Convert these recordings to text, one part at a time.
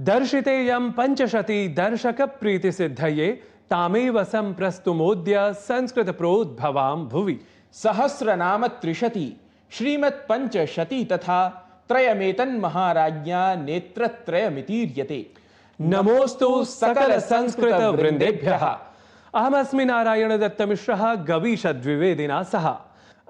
दर्शितेयं पंचशती दर्शक प्रीति सिद्धये तामेव संप्रस्तुमोद्य संस्कृत प्रोद्भवां भुवि सहस्रनाम त्रिशति श्रीमत् पंचशती तथा त्रयमेतन् महाराज्ञा नेत्रत्रयमितीर्यते। नमोस्तु सकल संस्कृत वृंदेभ्यः। अहमस्मि नारायण दत्तमिश्रः गवीषद्विवेदिना सह।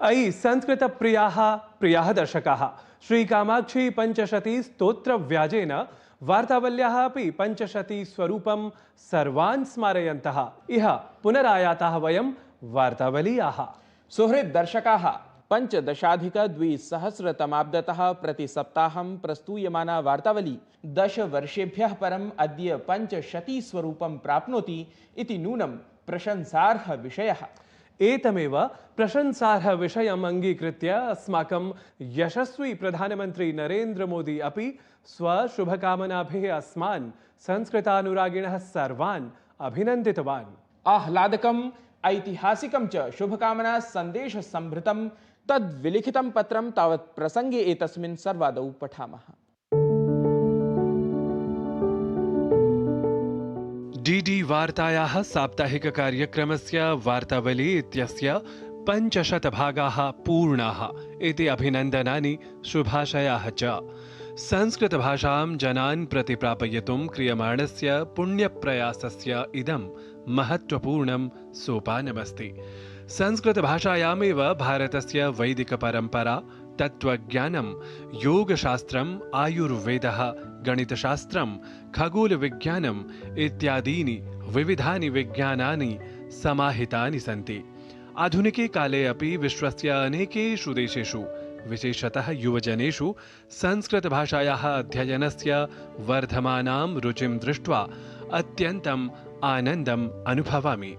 अयि संस्कृत प्रियाः दर्शकाः, श्री कामाक्षी पंचशती स्तोत्र व्याजेन वार्तावल्याः अपि पंचशती स्वरूपं सर्वान् स्मारयन्तः इह पुनरायाताः वयं वार्तावलीयाः। सुहृद दर्शकाः, पंचदशाधिक-द्विसहस्रतमाब्दतः प्रतिसप्ताहं प्रस्तूयमाना वार्तावली 10 वर्षेभ्यः परम् अद्य पंचशती स्वरूपं प्राप्नोति इति नूनं प्रशंसार्ह विषयः। एतमेव प्रशंसार्ह विषयम् अंगीकृत्य अस्माकं यशस्वी प्रधानमंत्री नरेंद्र मोदी अपि स्वशुभकामनाभिः अस्मान् संस्कृतानुरागिणः सर्वान् अभिनन्दितवान्। आह्लादकम् ऐतिहासिकं च शुभकामना सन्देश संभृतं तद्विलिखितं पत्रं तावत् प्रसंगे एतस्मिन् सर्वादौ पठामः। डीडी वार्तायाः साप्ताहिक कार्यक्रमस्य वार्तावली इत्यस्य 500 भागाः पूर्णाः इति अभिनन्दनानि शुभाशयाः च। संस्कृतभाषां जनान् प्रति प्रापयितुं क्रियमाणस्य पुण्यप्रयासस्य इदं महत्त्वपूर्णं सोपानमस्ति। संस्कृतभाषायामेव भारतस्य वैदिकपरम्परा, तत्त्वज्ञानं, योगशास्त्रम्, आयुर्वेदः, गणितशास्त्रं, खगोलविज्ञानम् इत्यादीनि विविधानि विज्ञानानि समाहितानि सन्ति। आधुनिके काले अपि विश्वस्य अनेकेषु देशेषु, विशेषतः युवजनेषु संस्कृतभाषायाः अध्ययनस्य वर्धमानां रुचिं दृष्ट्वा अत्यन्तम् आनन्दम् अनुभवामि।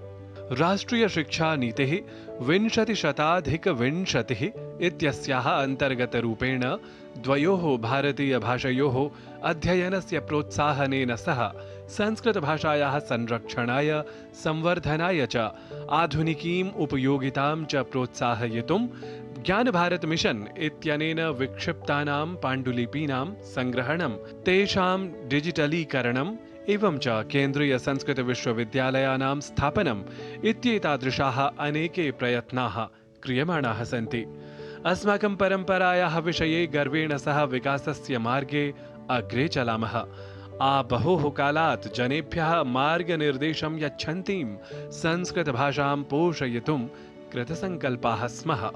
राष्ट्रियशिक्षानीतिः 2020 इत्यस्याः अन्तर्गतरूपेण द्वयोः भारतीयभाषयोः अध्ययनस्य प्रोत्साहनेन सह संस्कृतभाषायाः संरक्षणाय, संवर्धनाय च आधुनिकीम् उपयोगितां च प्रोत्साहयितुं ज्ञानभारत मिशन इत्यनेन विक्षिप्तानां पाण्डुलिपीनां संग्रहणं, तेषां डिजिटलीकरणम् एवं च केन्द्रीय संस्कृत विश्वविद्यालयानां स्थापनम् इत्येतादृशाः अनेके प्रयत्नाः क्रियमाणाः सन्ति। अस्माकं परम्परायाः विषये गर्वेण सह विकासस्य मार्गे अग्रे चलामः। बहुः कालात् जनेभ्यः मार्गनिर्देशं यच्छन्तीं संस्कृतभाषां पोषयितुं कृतसङ्कल्पाः स्मः।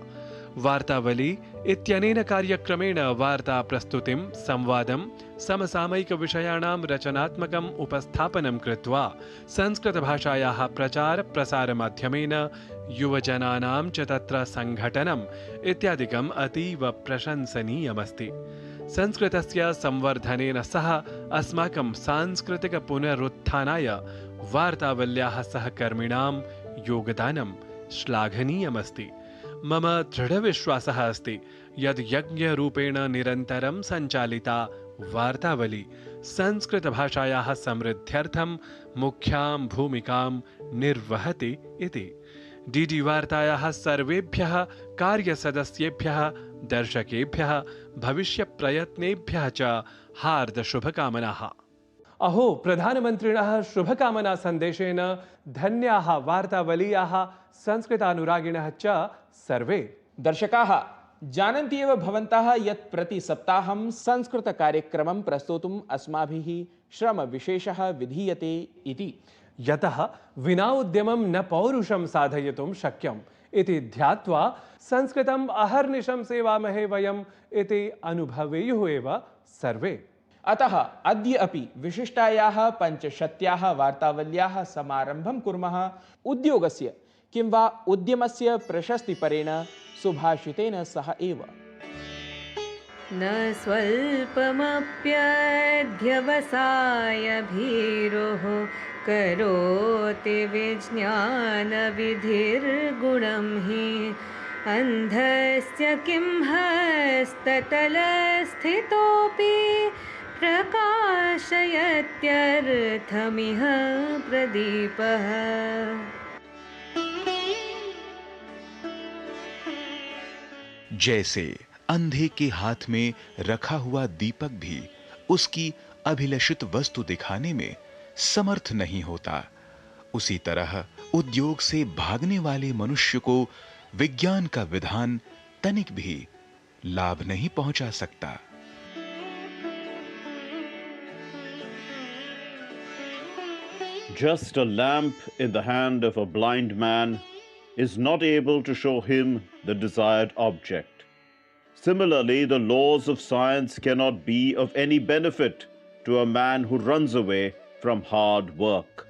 वार्तावली इत्यनेन कार्यक्रमेण वार्ता प्रस्तुतिं, संवादं, समसामयिकविषयाणां रचनात्मकम् उपस्थापनं कृत्वा संस्कृतभाषायाः प्रचार प्रसारमाध्यमेन युवजनानां च तत्र सङ्घटनम् इत्यादिकम् अतीव प्रशंसनीयमस्ति। संस्कृतस्य संवर्धनेन सह अस्माकं सांस्कृतिक पुनरुत्थानाय वार्तावल्याः सहकर्मिणां योगदानं श्लाघनीयमस्ति। मम दृढविश्वासः अस्ति यद् यज्ञरूपेण निरन्तरं सञ्चालिता वार्तावली संस्कृतभाषायाः समृद्ध्यर्थं मुख्यां भूमिकां निर्वहति इति। डीडी वार्तायाः सर्वेभ्यः कार्यसदस्येभ्यः, दर्शकेभ्यः, भविष्यप्रयत्नेभ्यः च हार्दशुभकामनाः। अहो, प्रधानमन्त्रिणः शुभकामना सन्देशेन धन्याः वार्तावलीयाः संस्कृतानुरागिणः च सर्वे। दर्शकाः, जानन्ति एव भवन्तः यत् प्रतिसप्ताहं संस्कृतकार्यक्रमं प्रस्तोतुम् अस्माभिः श्रमविशेषः विधीयते इति। यतः विना उद्यमं न पौरुषं साधयितुं शक्यम् इति ध्यात्वा संस्कृतम् अहर्निशं सेवामहे वयम् इति अनुभवेयुः एव सर्वे। अतः अद्य अपि विशिष्टायाः पंचशत्याः वार्तावल्याः समारम्भं कुर्मः उद्योगस्य किं वा उद्यमस्य प्रशस्तिपरेण सुभाषितेन सह एव। न स्वल्पमप्यध्यवसायभीरुः करोति विज्ञानविधिर्गुणं हि अन्धस्य किं हस्ततलस्थितोऽपि प्रकाशयत्यर्थमिह प्रदीपः। जैसे अंधे के हाथ में रखा हुआ दीपक भी उसकी अभिलषित वस्तु दिखाने में समर्थ नहीं होता, उसी तरह उद्योग से भागने वाले मनुष्य को विज्ञान का विधान तनिक भी लाभ नहीं पहुंचा सकता। Just a lamp in the hand of a blind man is not able to show him the desired object. Similarly, the laws of science cannot be of any benefit to a man who runs away from hard work.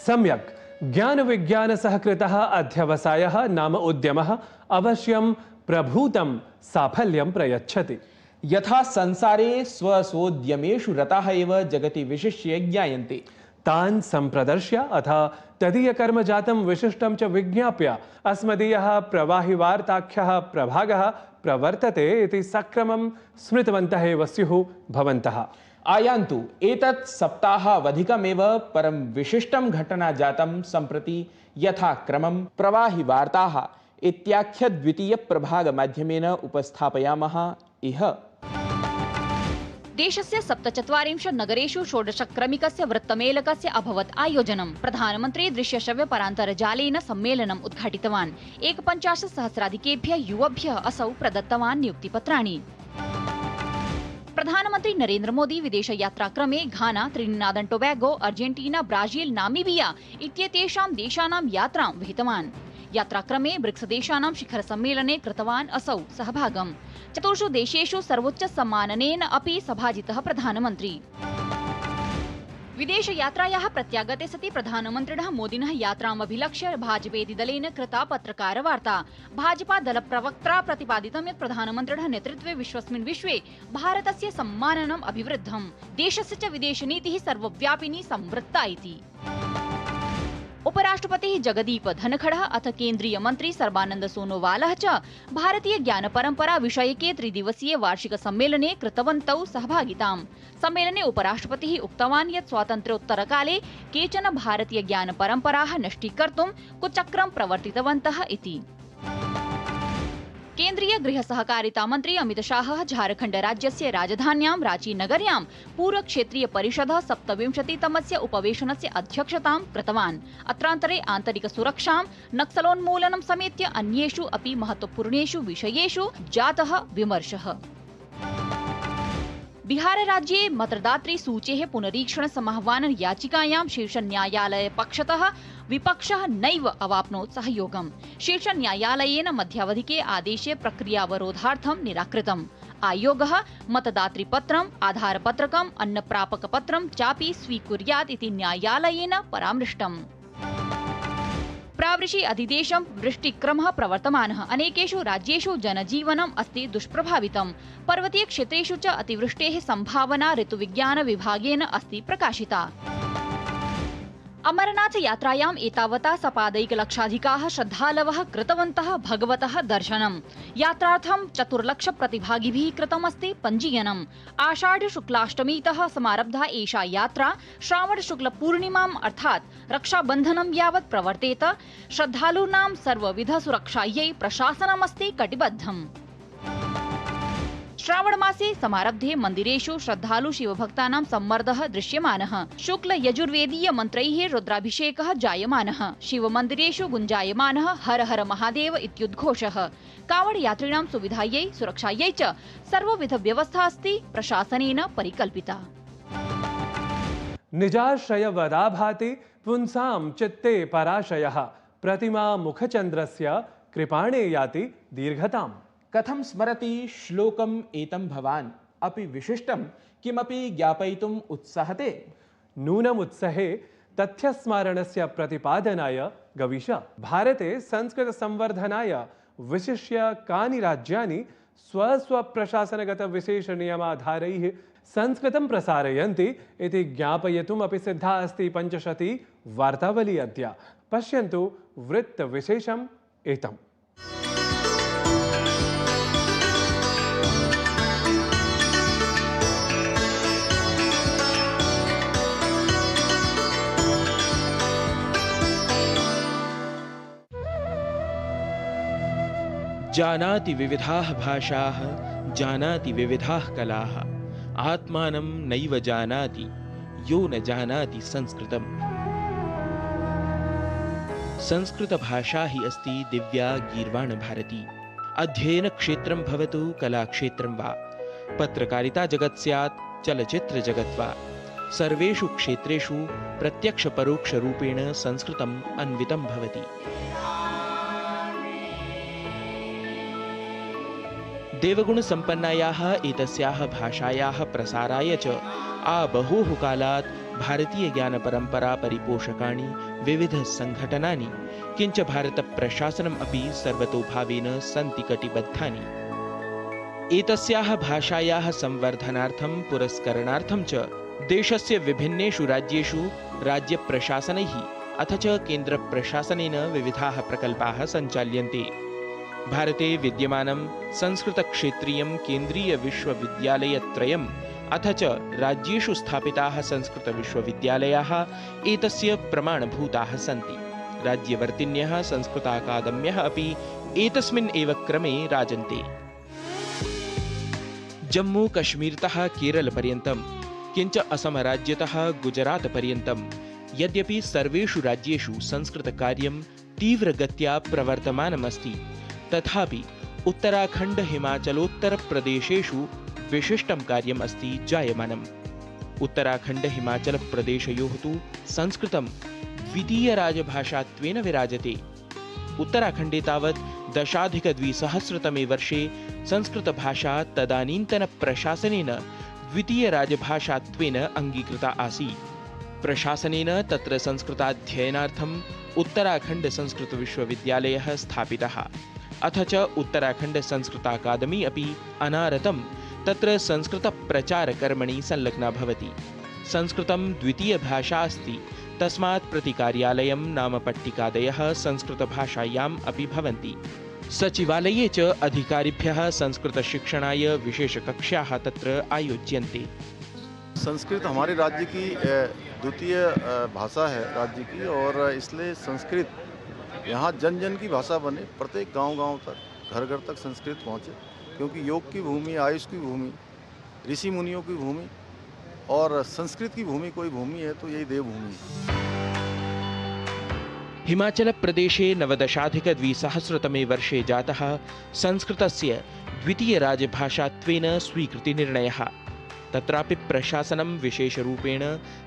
सम्यक् ज्ञान विज्ञान सहकृतः अध्यवसायः नाम उद्यमः अवश्यं प्रभूतं साफल्यं प्रयच्छति। यथा संसारे स्वसोद्यमेषु रताः एव जगति विशिष्य ज्ञायन्ते, तान् संप्रदर्श्य अथ तदीयकर्म जातं विशिष्टं च विज्ञाप्य अस्मदीयः प्रवाहिवार्ताख्यः प्रभागः प्रवर्तते इति सक्रमं स्मृतवन्तः एव स्युः भवन्तः। आयान्तु एतत् सप्ताहावधिकमेव परं विशिष्टं घटना जातं सम्प्रति यथा क्रमं प्रवाहिवार्ताः इत्याख्य द्वितीय प्रभाग माध्यमेन उपस्थापयामः। इह देशस्य 47 नगरेषु 16 क्रमिकस्य वृत्तमेलकस्य अभवत् आयोजनं। प्रधानमन्त्री दृश्यश्रव्यपरान्तर्जालेन सम्मेलनम् उद्घाटितवान्। 51,000-सहस्राधिकेभ्यः युवभ्यः असौ प्रदत्तवान् नियुक्तिपत्राणि। प्रधानमन्त्री नरेन्द्र मोदी विदेशयात्राक्रमे Ghana, Trinidad and Tobago, Argentina, Brazil, Namibia इत्येतेषां देशानां यात्रां विहितवान्। यात्राक्रमे ब्रिक्स देशानां शिखर सम्मेलने कृतवान् असौ सहभागम्। 4 देशेषु सर्वोच्च सम्माननेन अपि सभाजितः प्रधानमन्त्री। विदेशयात्रायाः प्रत्यागते सति प्रधानमन्त्रिणः मोदिनः यात्राम् अभिलक्ष्य भाजपेति दलेन कृता पत्रकारवार्ता। भाजपा दल प्रवक्त्रा प्रतिपादितं यत् प्रधानमन्त्रिणः नेतृत्वे विश्वस्मिन् विश्वे भारतस्य सम्माननम् अभिवृद्धम्। देशस्य च विदेशनीतिः सर्वव्यापिनी संवृत्ता इति। उपराष्ट्रपतिः जगदीप धनखड़ः अथ केन्द्रीय मन्त्री सर्बानन्द सोनोवालः च भारतीय ज्ञान परम्परा विषयके 3-दिवसीय वार्षिक सम्मेलने कृतवन्तौ सहभागिताम्। सम्मेलने उपराष्ट्रपतिः उक्तवान् यत् स्वातन्त्र्योत्तरकाले केचन भारतीय ज्ञान परम्पराः नष्टीकर्तुं कुचक्रं प्रवर्तितवन्तः इति। केन्द्रीय गृह सहकारिता मन्त्री अमित शाहः झारखण्ड राज्यस्य राजधान्यां रांची नगर्यां पूर्व क्षेत्रीय परिषदः 27तमस्य उपवेशनस्य अध्यक्षतां कृतवान्। अत्रान्तरे आन्तरिक सुरक्षां, नक्सलोन्मूलनं समेत्य अन्येषु अपि महत्वपूर्णेषु विषयेषु जातः विमर्शः। बिहार राज्ये मतदातृ सूचेः पुनरीक्षण समाह्वान याचिकायां शीर्षन्यायालय पक्षतः विपक्षः नैव अवाप्नोत् सहयोगम्। शीर्षन्यायालयेन मध्यावधिके आदेशे प्रक्रियावरोधार्थं निराकृतम्। आयोगः मतदातृपत्रम्, आधारपत्रकम्, अन्नप्रापकपत्रं चापि स्वीकुर्यात् इति न्यायालयेन परामृष्टम्। प्रावृषि अधिदेशं वृष्टिक्रमः प्रवर्तमानः। अनेकेषु राज्येषु जनजीवनम् अस्ति दुष्प्रभावितम्। पर्वतीय क्षेत्रेषु च अतिवृष्टेः संभावना ऋतुविज्ञान विभागेन अस्ति प्रकाशिता। अमरनाथ यात्रायाम् एतावता सपादैकलक्षाधिकाः श्रद्धालवः कृतवन्तः भगवतः दर्शनम्। यात्रार्थं 4 लक्ष प्रतिभागिभिः कृतमस्ति पञ्जीयनम्। आषाढ शुक्लाष्टमीतः समारब्धा एषा यात्रा श्रावण शुक्ल पूर्णिमाम् अर्थात् रक्षाबन्धनं यावत् प्रवर्तेत। श्रद्धालूनां सर्वविध सुरक्षायै प्रशासनमस्ति कटिबद्धम्। श्रावण मासे समारब्धे मन्दिरेषु श्रद्धालु शिवभक्तानां सम्मर्दः दृश्यमानः। शुक्ल यजुर्वेदीय मन्त्रैः रुद्राभिषेकः जायमानः। शिवमन्दिरेषु गुञ्जायमानः हर हर महादेव इत्युद्घोषः। कावड़ यात्रिणां सुविधायै सुरक्षायै च सर्वविध व्यवस्था अस्ति प्रशासनेन परिकल्पिता। निजाश्रयवदाभाति पुंसां चित्ते पराशयः प्रतिमा मुखचन्द्रस्य कृपाणे याति दीर्घताम्। कथं स्मरति श्लोकम् एतं भवान् अपि विशिष्टं किमपि ज्ञापयितुम् उत्साहते? नूनमुत्सहे तथ्यस्मारणस्य प्रतिपादनाय गविश। भारते संस्कृत संवर्धनाय विशिष्य कानि राज्यानि स्वस्वप्रशासनगत विशेष नियमाधारैः संस्कृतं प्रसारयन्ति इति ज्ञापयितुम् अपि सिद्धा अस्ति पञ्चशती वार्तावली अद्य। पश्यन्तु वृत्तविशेषम् एतम्। जानाति विविधाः भाषाः जानाति विविधाः कलाः आत्मानं नैव जानाति यो न जानाति संस्कृतम्। संस्कृत भाषा ही अस्ति दिव्या गीर्वाण भारती। अध्ययन क्षेत्रं भवतु कला क्षेत्रं वा, पत्रकारिता जगत् स्यात् चलचित्र जगत् वा, सर्वेषु क्षेत्रेषु प्रत्यक्ष परोक्ष रूपेण संस्कृतम् अन्वितं भवति। देवगुण संपन्नायाः एतस्याः भाषायाः प्रसाराय च आबहोः कालात् भारतीय ज्ञान परंपरा परिपोषकाणि विविध संघटनानि किंच भारत प्रशासनम् अपि सर्वतोभावेन सन्ति कटिबद्धानि। एतस्याः भाषायाः संवर्धनार्थं पुरस्करणार्थं च देशस्य विभिन्नेषु राज्येषु राज्य प्रशासनैः अथ च केन्द्र प्रशासनेन विविधाः प्रकल्पाः सञ्चाल्यन्ते। भारते विद्यमानं संस्कृत क्षेत्रीयं केन्द्रीय विश्वविद्यालयत्रयम् अथ च राज्येषु स्थापिताः संस्कृत विश्वविद्यालयाः एतस्य प्रमाणभूताः सन्ति। राज्यवर्तिन्यः संस्कृताकादम्यः अपि एतस्मिन् एव क्रमे राजन्ते। जम्मू कश्मीरतः केरल पर्यन्तं किंच असम राज्यतः गुजरात पर्यन्तं यद्यपि सर्वेषु राज्येषु संस्कृत कार्यं तीव्रगत्या प्रवर्तमानमस्ति, तथापि उत्तराखण्ड हिमाचलोत्तर प्रदेशेषु विशिष्टं कार्यम् अस्ति जायमानम्। उत्तराखण्ड हिमाचल प्रदेशयोः तु संस्कृतं द्वितीय राजभाषात्वेन विराजते। उत्तराखण्डे तावत् 10,200 वर्षे संस्कृत भाषा तदानीन्तन प्रशासनेन द्वितीय राजभाषात्वेन अंगीकृता आसीत्। प्रशासनेन तत्र संस्कृताध्ययनार्थम् उत्तराखण्ड संस्कृत विश्वविद्यालयः स्थापितः, अथ च उत्तराखण्ड संस्कृताकादमी अपि अनारतं तत्र संस्कृत प्रचार कर्मणि संलग्ना भवति। संस्कृतं द्वितीय भाषा अस्ति, तस्मात् प्रतिकार्यालयं नामपट्टिकादयः संस्कृत भाषायाम् अपि भवन्ति। सचिवालये च अधिकारिभ्यः संस्कृत शिक्षणाय विशेष कक्षाः तत्र आयोज्यन्ते। संस्कृत हमारे राज्य की द्वितीय भाषा है राज्य की, और इसलिए संस्कृत यहाँ जन जन की भाषा बने, प्रत्येक गांव-गांव तक घर घर तक संस्कृत पहुँचे, क्योंकि योग की भूमि, आयुष की भूमि, ऋषि मुनियों की भूमि और संस्कृत की भूमि कोई भूमि है तो यही देवभूमि है। हिमाचल प्रदेशे 19,200 वर्षे जातः संस्कृतस्य द्वितीय राजभाषात्वेन स्वीकृतिनिर्णयः। तत्रापि प्रशासनं विशेषरूपेण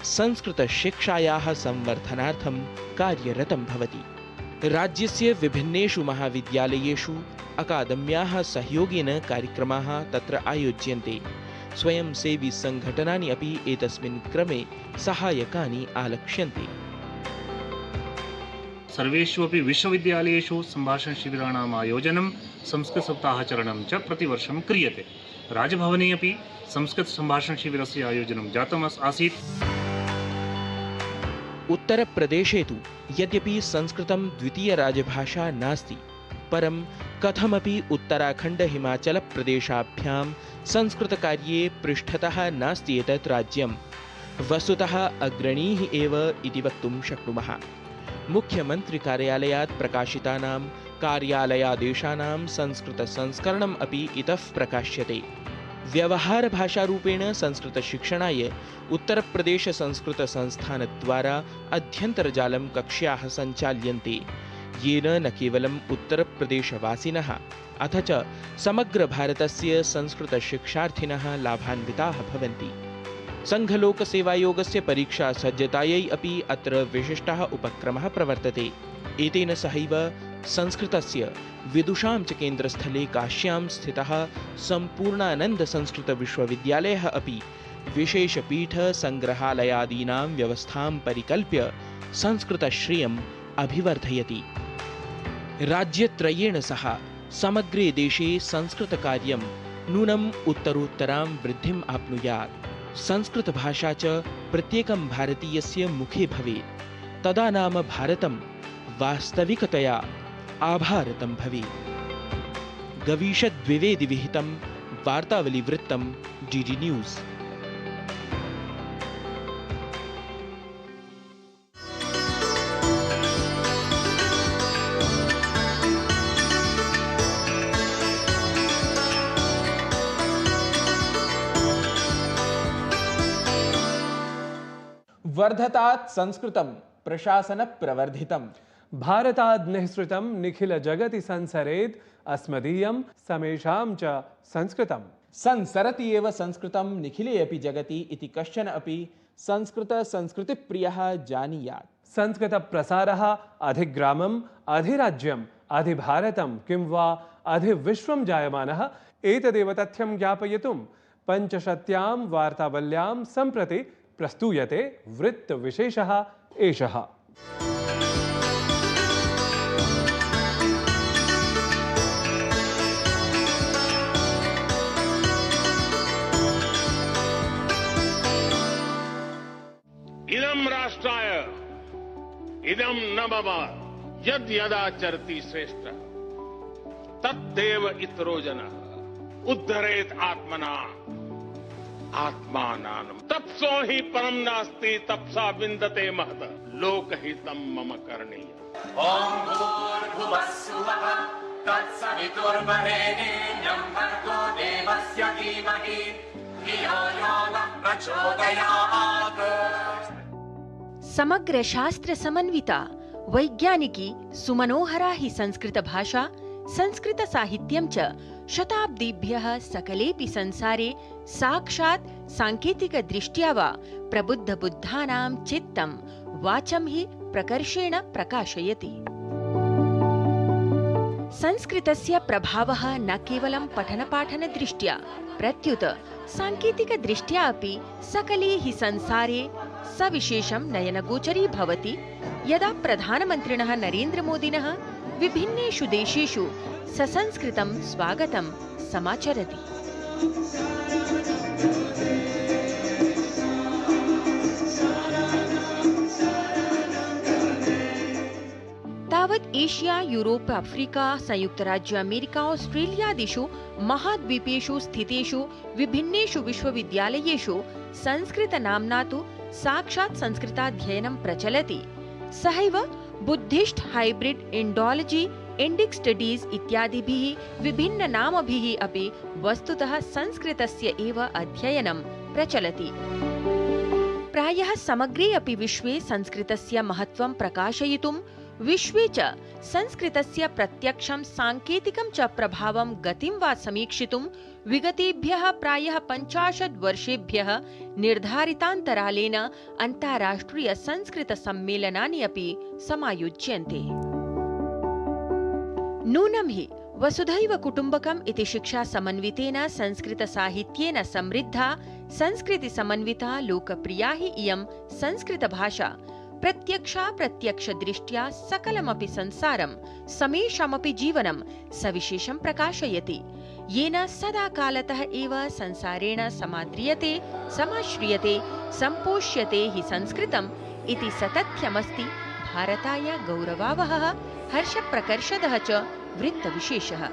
संस्कृतशिक्षायाः संवर्धनार्थं कार्यरतं भवति। राज्यस्य विभिन्नेषु महाविद्यालयेषु अकादम्याः सहयोगेन कार्यक्रमाः तत्र आयोज्यन्ते। स्वयंसेवी संघटनानि अपि एतस्मिन् क्रमे सहायकानि आलक्ष्यन्ते। सर्वेषु अपि विश्वविद्यालयेषु सम्भाषणशिबिराणाम् आयोजनं संस्कृतसप्ताहाचरणं च प्रतिवर्षं क्रियते। राजभवने अपि संस्कृतसम्भाषणशिबिरस्य आयोजनं जातम् आसीत्। उत्तरप्रदेशे तु यद्यपि संस्कृतं द्वितीय राजभाषा नास्ति, परं कथमपि उत्तराखण्ड हिमाचल प्रदेशाभ्यां संस्कृतकार्ये पृष्ठतः नास्ति एतत् राज्यं। वस्तुतः अग्रणीः एव इति वक्तुं शक्नुमः। मुख्यमन्त्रिकार्यालयात् प्रकाशितानां कार्यालयादेशानां संस्कृतसंस्करणम् अपि इतः प्रकाश्यते। व्यवहारभाषारूपेण संस्कृतशिक्षणाय उत्तरप्रदेश संस्कृतसंस्थानद्वारा अध्यन्तर्जालं कक्ष्याः सञ्चाल्यन्ते, येन न केवलम् उत्तरप्रदेशवासिनः अथ च समग्रभारतस्य संस्कृतशिक्षार्थिनः लाभान्विताः भवन्ति। संघलोकसेवायोगस्य परीक्षासज्जतायै अपि अत्र विशिष्टः उपक्रमः प्रवर्तते। एतेन सहैव संस्कृतस्य विदुषां च केन्द्रस्थले काश्यां स्थितः सम्पूर्णानन्द संस्कृत विश्वविद्यालयः अपि विशेषपीठ संग्रहालयादीनां व्यवस्थां परिकल्प्य संस्कृतश्रियम् अभिवर्धयति। राज्यत्रयेण सह समग्रे देशे संस्कृतकार्यं नूनम् उत्तरोत्तरां वृद्धिम् आप्नुयात्। संस्कृतभाषा च प्रत्येकं भारतीयस्य मुखे भवेत्, तदा नाम भारतं वास्तविकतया आभारतं भवेत्। गवीषद्विवेदि विहितं वार्तावलीवृत्तं डीडी न्यूज़। वर्धतात् संस्कृतं प्रशासन प्रवर्धितम्। भारताद् निःसृतं निखिल जगति संसरेत् अस्मदीयं समेषां च संस्कृतम्। संसरति एव संस्कृतं निखिले अपि जगति इति कश्चन अपि संस्कृतिप्रियः जानीयात्। संस्कृतप्रसारः अधिग्रामम् अधिराज्यम् अधिभारतं किं वा अधिविश्वं जायमानः एतदेव तथ्यं ज्ञापयितुं पञ्चशत्यां वार्तावल्यां सम्प्रति प्रस्तूयते वृत्तविशेषः एषः। इदं राष्ट्राय इदं न मम यद् यदाचरति श्रेष्ठ तद्देव इतरो जनः उद्धरेत् आत्मना आत्मानानं तत्सो हि परं नास्ति तपसा विन्दते महत् लोकहितं मम करणीयम्। ॐ भूर्भुवः सुवः तत्सवितुर्वरेण्यं भर्गो देवस्य धीमहि धियो यो नः प्रचोदयात्। समग्र शास्त्र समन्विता वैज्ञानिकी सुमनोहरा हि संस्कृत भाषा संस्कृत साहित्यं च शताब्दीभ्यः सकलेऽपि संसारे साक्षात् सांकेतिक दृष्ट्या वा प्रबुद्ध बुद्धानां चित्तं वाचं हि प्रकर्षेण प्रकाशयति। संस्कृतस्य प्रभावः न केवलं पठनपाठन दृष्ट्या प्रत्युत सांकेतिक दृष्ट्या अपि सकले हि संसारे सविशेषं नयनगोचरी भवति यदा प्रधानमन्त्रिणः नरेन्द्र मोदिनः विभिन्नेषु देशेषु ससंस्कृतं स्वागतं समाचरति। तावत् एशिया, यूरोप, अफ्रीका, संयुक्त राज्य अमेरिका, ऑस्ट्रेलियादिषु महाद्वीपेषु स्थितेषु विभिन्नेषु विश्वविद्यालयेषु संस्कृत नाम्ना तु साक्षात् संस्कृताध्ययनं प्रचलति। सहैव Buddhist hybrid Indology, Indic studies इत्यादिभिः विभिन्न नामभिः अपि वस्तुतः संस्कृतस्य एव अध्ययनं प्रचलति। प्रायः समग्रे अपि विश्वे संस्कृतस्य महत्त्वं प्रकाशयितुं विश्वे च संस्कृतस्य प्रत्यक्षं सांकेतिकं च प्रभावं गतिं वा समीक्षितुं विगतेभ्यः प्रायः 50 वर्षेभ्यः निर्धारितान्तरालेन अन्ताराष्ट्रिय संस्कृत सम्मेलनानि अपि समायोज्यन्ते। नूनं हि वसुधैव कुटुम्बकम् इति शिक्षा समन्वितेन संस्कृत साहित्येन समृद्धा संस्कृति समन्विता लोकप्रिया हि इयं संस्कृत भाषा प्रत्यक्ष दृष्ट्या सकलमपि संसारं समेषामपि जीवनं सविशेषं प्रकाशयति, येन सदा कालतः एव संसारेण समाद्रियते, समाश्रियते, सम्पोष्यते हि संस्कृतम् इति सतथ्यमस्ति भारताय गौरवावहः हर्षप्रकर्षदः च वृत्तविशेषः।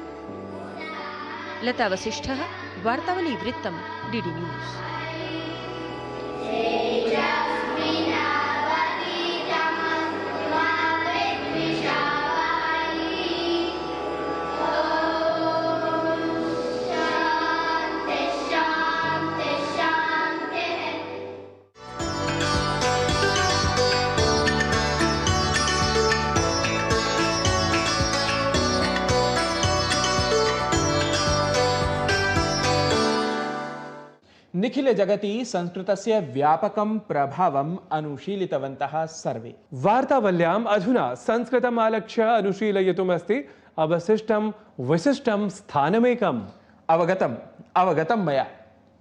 लता वसिष्ठः, वार्तावली वृत्तं, डीडी न्यूज़। निखिल जगति संस्कृतस्य व्यापकं प्रभावम् अनुशीलितवन्तः सर्वे। वार्तावल्याम् अधुना संस्कृतम् आलक्ष्य अनुशीलयितुमस्ति अवशिष्टं विशिष्टं स्थानमेकम्। अवगतं मया।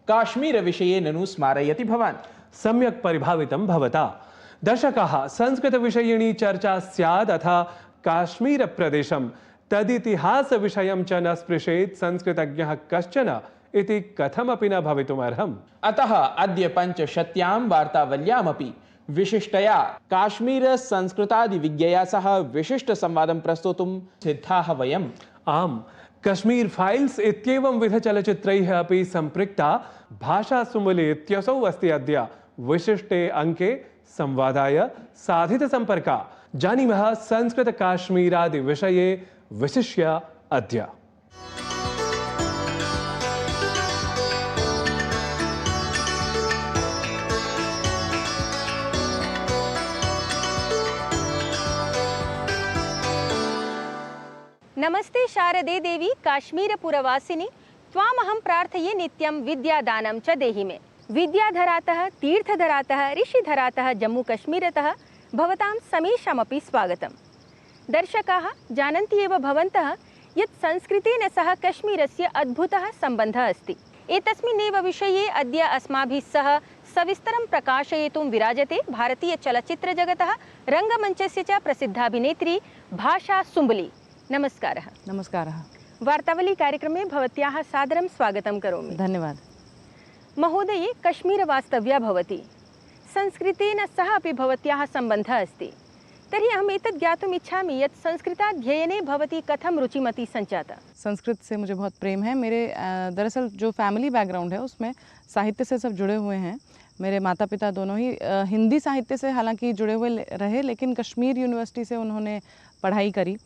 काश्मीर विषये ननु स्मारयति भवान्? सम्यक् परिभावितं भवता। दर्शकाः, संस्कृत विषयिणी चर्चा स्यात् अथा काश्मीर प्रदेशं तदितिहास विषयं च न स्पृशेत् संस्कृतज्ञः कश्चन इति कथमपि न भवितुमर्हम्। अतः अद्य पञ्चशत्यां वार्तावल्यामपि विशिष्टया काश्मीर संस्कृतादि विज्ञया सह विशिष्ट संवादं प्रस्तोतुं सिद्धाः वयम्। आम्, कश्मीर फाइल्स इत्येवं विध चलचित्रैः अपि सम्पृक्ता भाषा सुमुली इत्यसौ अस्ति अद्य विशिष्टे अंके संवादाय साधित संपर्का। जानीमः संस्कृत काश्मीरादि विषये विशिष्य अद्य। नमस्ते शारदे देवी काश्मीरपुरवासिनी त्वामहं प्रार्थये नित्यं विद्यादानं च देहि मे। विद्याधरातः तीर्थधरातः ऋषिधरातः जम्मूकश्मीरतः भवतां समेषामपि स्वागतम्। दर्शकाः जानन्ति एव भवन्तः यत् संस्कृतेन सह कश्मीरस्य अद्भुतः सम्बन्धः अस्ति। एतस्मिन्नेव विषये अद्य अस्माभिः सह सविस्तरं प्रकाशयितुं विराजते भारतीयचलच्चित्रजगतः रङ्गमञ्चस्य च प्रसिद्धाभिनेत्री भाषा सुम्बुली। नमस्कारः। नमस्कारः। वार्तावली कार्यक्रमे भवत्याः सादरं स्वागतं करोमि। धन्यवाद। महोदये, कश्मीरवास्तव्या भवति, संस्कृतेन सह अपि भवत्याः सम्बन्धः अस्ति। तर्हि अहम् एतत् ज्ञातुम् इच्छामि यत् संस्कृताध्ययने भवती कथं रुचिमती सञ्जाता। संस्कृत से मुझे बहुत प्रेम है। मेरे दरअसल जो फैमिली बैकग्राउंड है उसमें साहित्य से सब जुड़े हुए हैं। मेरे माता पिता दोनों ही हिंदी साहित्य से हालांकि जुड़े हुए रहे, लेकिन कश्मीर यूनिवर्सिटी से उन्होंने पढ़ाई करी।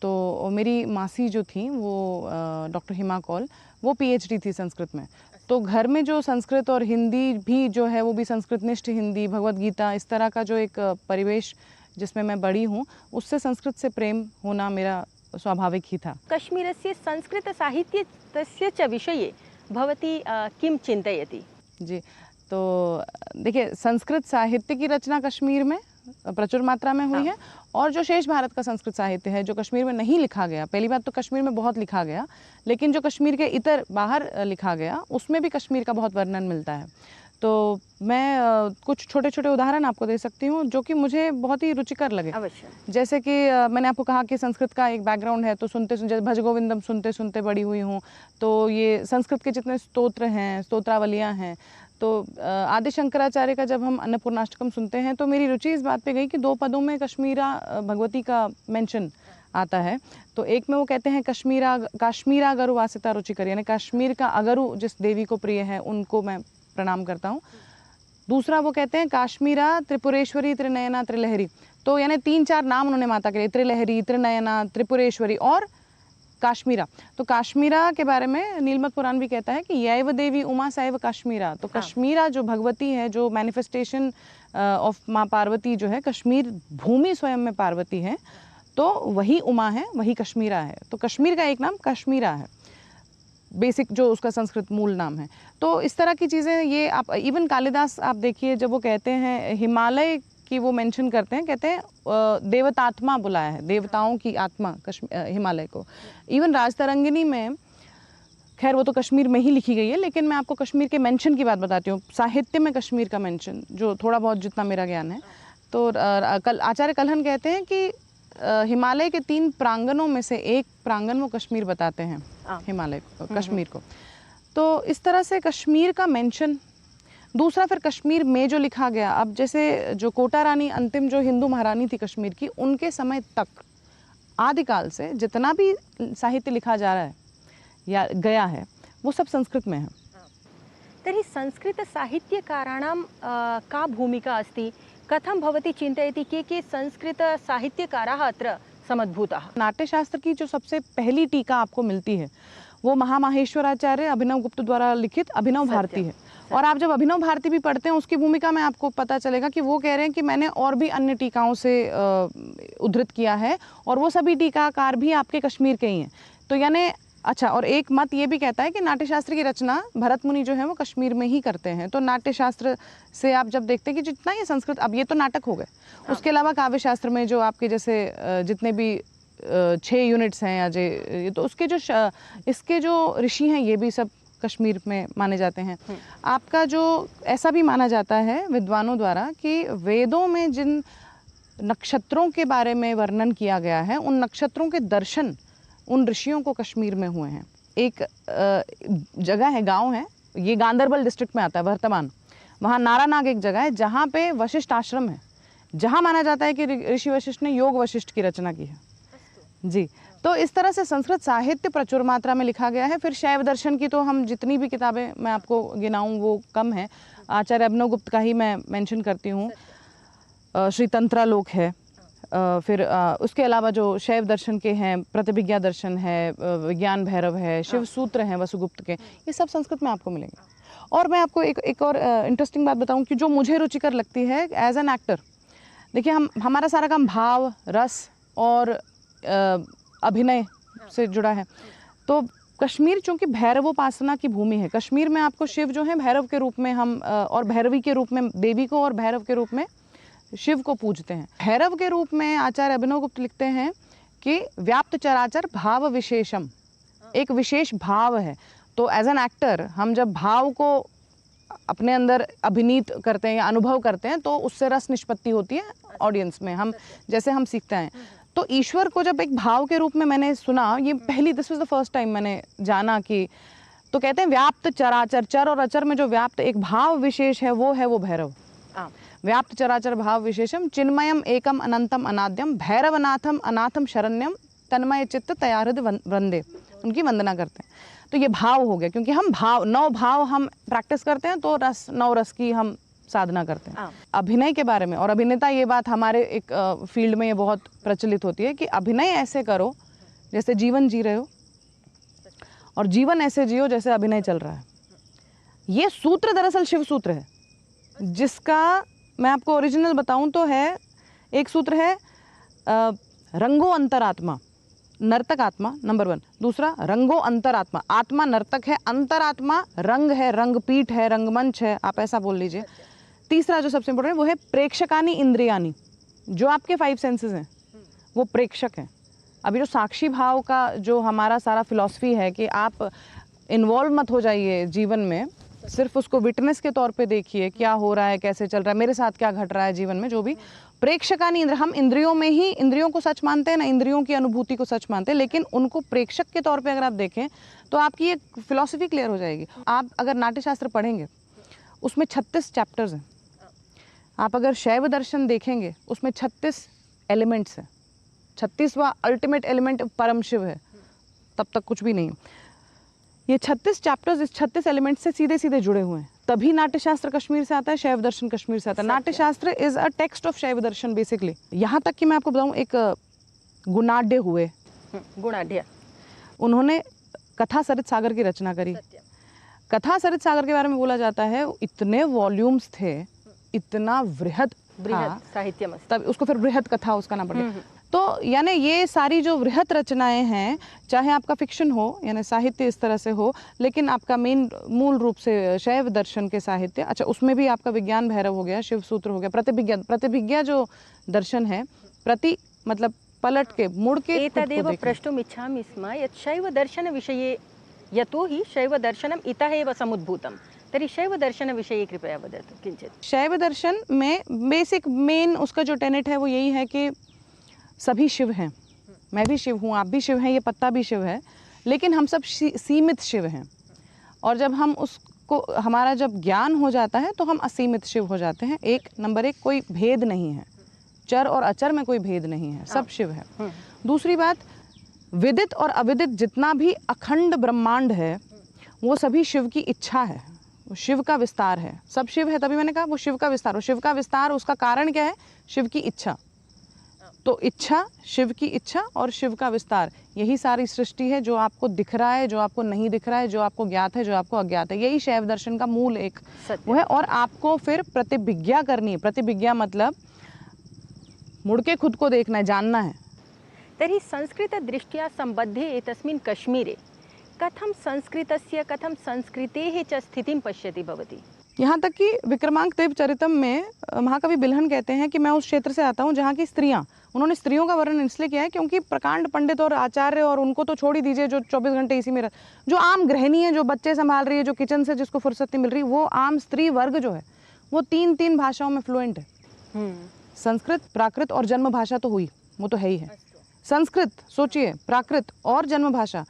तो मेरी मासी जो थी वो डॉक्टर हिमा कौल, वो पीएचडी थी संस्कृत में। तो घर में जो संस्कृत और हिंदी भी जो है वो भी संस्कृतनिष्ठ हिंदी, भगवत गीता, इस तरह का जो एक परिवेश जिसमें मैं बड़ी हूँ, उससे संस्कृत से प्रेम होना मेरा स्वाभाविक ही था। कश्मीरस्य संस्कृतसाहित्यस्य च विषये भवती किं चिन्तयति? जी, तो देखिए, संस्कृत साहित्य की रचना कश्मीर में प्रचुर मात्रा में हुई है, और जो शेष भारत का संस्कृत साहित्य है जो कश्मीर में नहीं लिखा गया, पहली बात तो कश्मीर में बहुत लिखा गया, लेकिन जो कश्मीर के इतर बाहर लिखा गया उसमें भी कश्मीर का बहुत वर्णन मिलता है। तो मैं कुछ छोटे छोटे उदाहरण आपको दे सकती हूँ जो कि मुझे बहुत ही रुचिकर लगे। अवश्य। जैसे कि मैंने आपको कहा कि संस्कृत का एक बैकग्राउंड है, तो सुनते सुनते भज गोविंदम सुनते सुनते बड़ी हुई हूँ। तो ये संस्कृत के जितने स्तोत्र हैं, स्तोत्रावलियाँ हैं, तो आदि शंकराचार्य का जब हम अन्नपूर्णाष्टकम सुनते हैं तो मेरी रुचि इस बात पे गई कि 2 पदों में कश्मीरा भगवती का मेंशन आता है। तो एक में वो कहते हैं काश्मीरा अगरु वासिता रुचिकर, यानी कश्मीर का अगरु जिस देवी को प्रिय है उनको मैं प्रणाम करता हूँ। दूसरा वो कहते हैं काश्मीरा त्रिपुरेश्वरी त्रिनयना त्रिलहरी, तो यानी 3-4 नाम उन्होंने माता के लिए, त्रिलहरी, त्रिनयना, त्रिपुरेश्वरी और काश्मीरा। तो काश्मीरा के बारे में नीलमत पुराण भी कहता है कि यैव देवी उमा सैव काश्मीरा। तो कश्मीरा जो भगवती है, जो मैनिफेस्टेशन ऑफ माँ पार्वती जो है, कश्मीर भूमि स्वयं में पार्वती है, तो वही उमा है, वही कश्मीरा है। तो कश्मीर का एक नाम कश्मीरा है, बेसिक जो उसका संस्कृत मूल नाम है। तो इस तरह की चीज़ें ये आप इवन कालिदास आप देखिए, जब वो कहते हैं हिमालय की वो मेंशन करते हैं, कहते हैं देवतात्मा बुलाया है, देवताओं की आत्मा हिमालय को। इवन राजतरंगिनी में, खैर वो तो कश्मीर में ही लिखी गई है, लेकिन मैं आपको कश्मीर के मेंशन की बात बताती हूँ। साहित्य में कश्मीर का मेंशन जो थोड़ा बहुत जितना मेरा ज्ञान है, तो आचार्य कल्हन कहते हैं कि हिमालय के 3 प्रांगणों में से एक प्रांगण वो कश्मीर बताते हैं, हिमालय को, कश्मीर को। तो इस तरह से कश्मीर का मेंशन। दूसरा फिर कश्मीर में जो लिखा गया, अब जैसे जो कोटा रानी अंतिम जो हिंदू महारानी थी कश्मीर की, उनके समय तक आदिकाल से जितना भी साहित्य लिखा जा रहा है या गया है वो सब संस्कृत में है। तर्हि संस्कृतसाहित्यकाराणां का भूमिका अस्ति? कथं भवती चिन्तयति के संस्कृतसाहित्यकाराः अत्र समुद्भूताः? नाट्यशास्त्र की जो सबसे पहली टीका आपको मिलती है वो महामाहेश्वराचार्य अभिनव गुप्त द्वारा लिखित अभिनव भारती है। और आप जब अभिनव भारती भी पढ़ते हैं, उसकी भूमिका में आपको पता चलेगा कि वो कह रहे हैं कि मैंने और भी अन्य टीकाओं से उद्धृत किया है, और वो सभी टीकाकार भी आपके कश्मीर के ही हैं। तो यानी अच्छा, और एक मत ये भी कहता है कि नाट्यशास्त्र की रचना भरत मुनि जो है वो कश्मीर में ही करते हैं। तो नाट्यशास्त्र से आप जब देखते हैं कि जितना ये संस्कृत, अब ये तो नाटक हो गए, उसके अलावा काव्यशास्त्र में जो आपके जैसे जितने भी 6 यूनिट्स हैं या तो उसके जो इसके जो ऋषि हैं ये भी सब कश्मीर में माने जाते हैं। आपका जो ऐसा भी माना जाता है विद्वानों द्वारा कि वेदों में जिन नक्षत्रों के बारे में वर्णन किया गया है, उन नक्षत्रों के दर्शन उन ऋषियों को कश्मीर में हुए हैं। एक जगह है, गांव है, ये गांदरबल डिस्ट्रिक्ट में आता है वर्तमान, वहाँ नारानाग एक जगह है जहाँ पे वशिष्ठ आश्रम है, जहाँ माना जाता है कि ऋषि वशिष्ठ ने योग वशिष्ठ की रचना की है। जी, तो इस तरह से संस्कृत साहित्य प्रचुर मात्रा में लिखा गया है। फिर शैव दर्शन की तो हम जितनी भी किताबें मैं आपको गिनाऊँ वो कम है। आचार्य अभिनव गुप्त का ही मैं मेंशन करती हूँ, श्री तंत्रालोक है, फिर उसके अलावा जो शैव दर्शन के हैं प्रतिभिज्ञा दर्शन है, विज्ञान भैरव है, शिव सूत्र हैं वसुगुप्त के, ये सब संस्कृत में आपको मिलेंगे। और मैं आपको एक और इंटरेस्टिंग बात बताऊं कि जो मुझे रुचिकर लगती है एज एन एक्टर, देखिए हमारा सारा काम भाव, रस और अभिनय से जुड़ा है। तो कश्मीर चूंकि भैरवोपासना की भूमि है, कश्मीर में आपको शिव जो है भैरव के रूप में हम और भैरवी के रूप में देवी को और भैरव के रूप में शिव को पूजते हैं। भैरव के रूप में आचार्य अभिनव गुप्त लिखते हैं कि व्याप्त चराचर भाव विशेषम, एक विशेष भाव है। तो एज एन एक्टर हम जब भाव को अपने अंदर अभिनीत करते हैं या अनुभव करते हैं तो उससे रस निष्पत्ति होती है ऑडियंस में, हम जैसे हम सीखते हैं। तो ईश्वर को जब एक भाव के रूप में मैंने सुना, ये this was the first time मैंने जाना कि, तो कहते हैं व्याप्त चराचर, चर और अचर में जो व्याप्त एक भाव विशेष है वो भैरव। व्याप्त चराचर भाव विशेषम चिन्मयम एकम अनंतम अनाद्यम भैरवनाथम अनाथम शरण्यम तन्मय चित्त तयाहृद वंदे, उनकी वंदना करते हैं। तो ये भाव हो गया, क्योंकि हम नौ भाव हम प्रैक्टिस करते हैं तो नौ रस की हम साधना करते हैं। अभिनय के बारे में, और अभिनेता, ये बात हमारे एक फील्ड में ये बहुत प्रचलित होती है कि अभिनय ऐसे करो जैसे जीवन जी रहे हो और जीवन ऐसे जियो जैसे अभिनय चल रहा है। ये सूत्र दरअसल शिव सूत्र है, जिसका मैं आपको ओरिजिनल बताऊं तो है, एक सूत्र है रंगो अंतरात्मा, नर्तक आत्मा नंबर 1, दूसरा रंगो अंतरात्मा, आत्मा नर्तक है, अंतरात्मा रंग है, रंगपीठ है, रंगमंच है, आप ऐसा बोल लीजिए। तीसरा जो सबसे इंपॉर्टेंट है वो है प्रेक्षकानी इंद्रियानी, जो आपके 5 सेंसेस हैं वो प्रेक्षक हैं। अभी जो साक्षी भाव का जो हमारा सारा फिलॉसफी है कि आप इन्वॉल्व मत हो जाइए जीवन में, सिर्फ उसको विटनेस के तौर पे देखिए क्या हो रहा है, कैसे चल रहा है, मेरे साथ क्या घट रहा है जीवन में, जो भी प्रेक्षकानी इंद्र, हम इंद्रियों में ही इंद्रियों को सच मानते हैं ना, इंद्रियों की अनुभूति को सच मानते हैं, लेकिन उनको प्रेक्षक के तौर पे अगर आप देखें तो आपकी एक फिलॉसफी क्लियर हो जाएगी। आप अगर नाट्यशास्त्र पढ़ेंगे उसमें 36 चैप्टर्स हैं, आप अगर शैव दर्शन देखेंगे उसमें 36 एलिमेंट्स हैं, 36वां अल्टीमेट एलिमेंट परम शिव है, तब तक कुछ भी नहीं। ये 36 चैप्टर्स इस 36 एलिमेंट्स से सीधे सीधे जुड़े हुए हैं, तभी नाट्यशास्त्र कश्मीर से आता है, शैव दर्शन कश्मीर से आता है। Natyashastra is a text of शैव दर्शन बेसिकली। यहाँ तक कि मैं आपको बताऊँ, एक गुणाढ़ हुए, गुणाढ़, उन्होंने कथा सरित सागर की रचना करी। कथा सरित सागर के बारे में बोला जाता है इतने वॉल्यूम्स थे, इतना वृहद साहित्य, तब उसको फिर बृहद कथा उसका नाम पड़ गया। तो यानी ये सारी जो वृहत रचनाएं हैं, चाहे आपका फिक्शन हो यानी साहित्य इस तरह से हो, लेकिन आपका मूल रूप से शैव दर्शन के साहित्य, अच्छा उसमें भी आपका विज्ञान भैरव हो गया, शिव सूत्र हो गया, प्रतिभिज्ञा जो दर्शन है, प्रति मतलब पलट के मुड़ के एतदेव प्रष्टुम् इच्छामि स्म यत् शैव दर्शन विषये, यतो हि शैव दर्शनम् इतः एव समुद्भूतम्, तर्हि शैव दर्शन विषये कृपया वदतु किंचित। शैव दर्शन में बेसिक मेन उसका जो टेनेट है वो यही है कि सभी शिव हैं, मैं भी शिव हूँ, आप भी शिव हैं, ये पत्ता भी शिव है, लेकिन हम सब सीमित शिव हैं। और जब हम उसको, हमारा जब ज्ञान हो जाता है तो हम असीमित शिव हो जाते हैं। नंबर 1 कोई भेद नहीं है, चर और अचर में कोई भेद नहीं है, सब शिव है। दूसरी बात, विदित और अविदित जितना भी अखंड ब्रह्मांड है वो सभी शिव की इच्छा है, वो शिव का विस्तार है, सब शिव है, तभी मैंने कहा वो शिव का विस्तार। और शिव का विस्तार उसका कारण क्या है? शिव की इच्छा। तो इच्छा, शिव की इच्छा और शिव का विस्तार, यही सारी सृष्टि है जो आपको दिख रहा है, जो आपको नहीं दिख रहा है, जो आपको ज्ञात है, जो आपको अज्ञात है, यही शैव दर्शन का मूल एक वो है। और आपको फिर प्रतिभिज्ञा करनी है। प्रतिभिज्ञा मतलब मुड़ के खुद को देखना है, जानना है। तर्हि संस्कृतदृष्ट्या सम्बद्धे एतस्मिन् कश्मीरे कथं संस्कृतस्य, कथं संस्कृतेः च स्थितिं पश्यति भवती? यहाँ तक कि विक्रमांक देव चरितम में महाकवि बिल्हन कहते हैं कि मैं उस क्षेत्र से आता हूँ जहाँ की स्त्रियाँ, उन्होंने स्त्रियों का वर्णन इसलिए किया है क्योंकि प्रकांड पंडित और आचार्य, और उनको तो छोड़ ही दीजिए, जो 24 घंटे इसी में जो आम गृहिणी है, जो बच्चे संभाल रही है, जो किचन से जिसको फुर्सत नहीं मिल रही, वो आम स्त्री वर्ग जो है वो 3 भाषाओं में फ्लुएंट है। संस्कृत, प्राकृत और जन्म भाषा तो हुई, वो तो है ही है। संस्कृत सोचिए, प्राकृत और जन्म भाषा।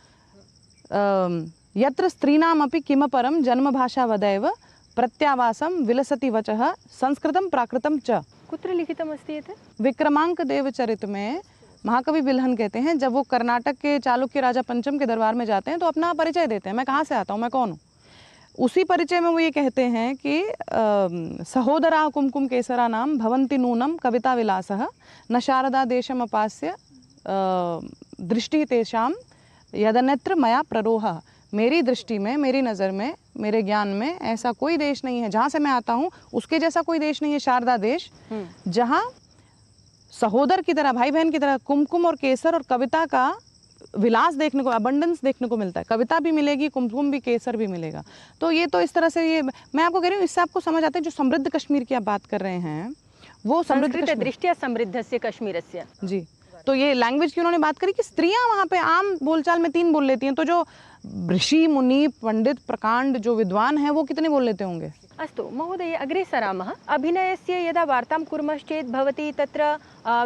यत्र स्त्रीणामपि किम परम जन्म भाषा वदैव प्रत्यावासम विलसति वचः संस्कृतम प्राकृतम च। कुत्र लिखितमस्ति एतत्? विक्रमांक देव चरित में महाकवि बिल्हन कहते हैं, जब वो कर्नाटक के चालुक्य राजा पंचम के दरबार में जाते हैं तो अपना परिचय देते हैं, मैं कहाँ से आता हूँ, मैं कौन हूँ। उसी परिचय में वो ये कहते हैं कि सहोदरा कुमकुम केसरा नाम भवन्ति नूनम कविता विलासः न शारदा देशम अपास्य दृष्टि तेषाम यदन्यत्र मया प्ररोहः। मेरी दृष्टि में, मेरी नज़र में, मेरे ज्ञान में ऐसा कोई देश नहीं है, जहाँ से मैं आता हूँ उसके जैसा कोई देश नहीं है, शारदा देश, जहाँ सहोदर की तरह, भाई बहन की तरह कुमकुम और केसर और कविता का विलास देखने को, अबंडेंस देखने को मिलता है। कविता भी मिलेगी, कुमकुम भी, केसर भी मिलेगा। तो ये तो इस तरह से, ये मैं आपको कह रही हूँ, इससे आपको समझ आता है जो समृद्ध कश्मीर की आप बात कर रहे हैं वो समृद्ध दृष्टिया समृद्धस्य कश्मीरस्य। जी, तो ये लैंग्वेज की उन्होंने बात करी कि स्त्रियां वहाँ पे आम बोलचाल में 3 बोल लेती हैं, तो जो ऋषि मुनि पंडित प्रकांड जो विद्वान हैं वो कितने बोल लेते होंगे। अस्तु महोदय, अग्रे सरामः। अभिनयस्य यदा वार्तां कुर्मश्चेत् भवती तत्र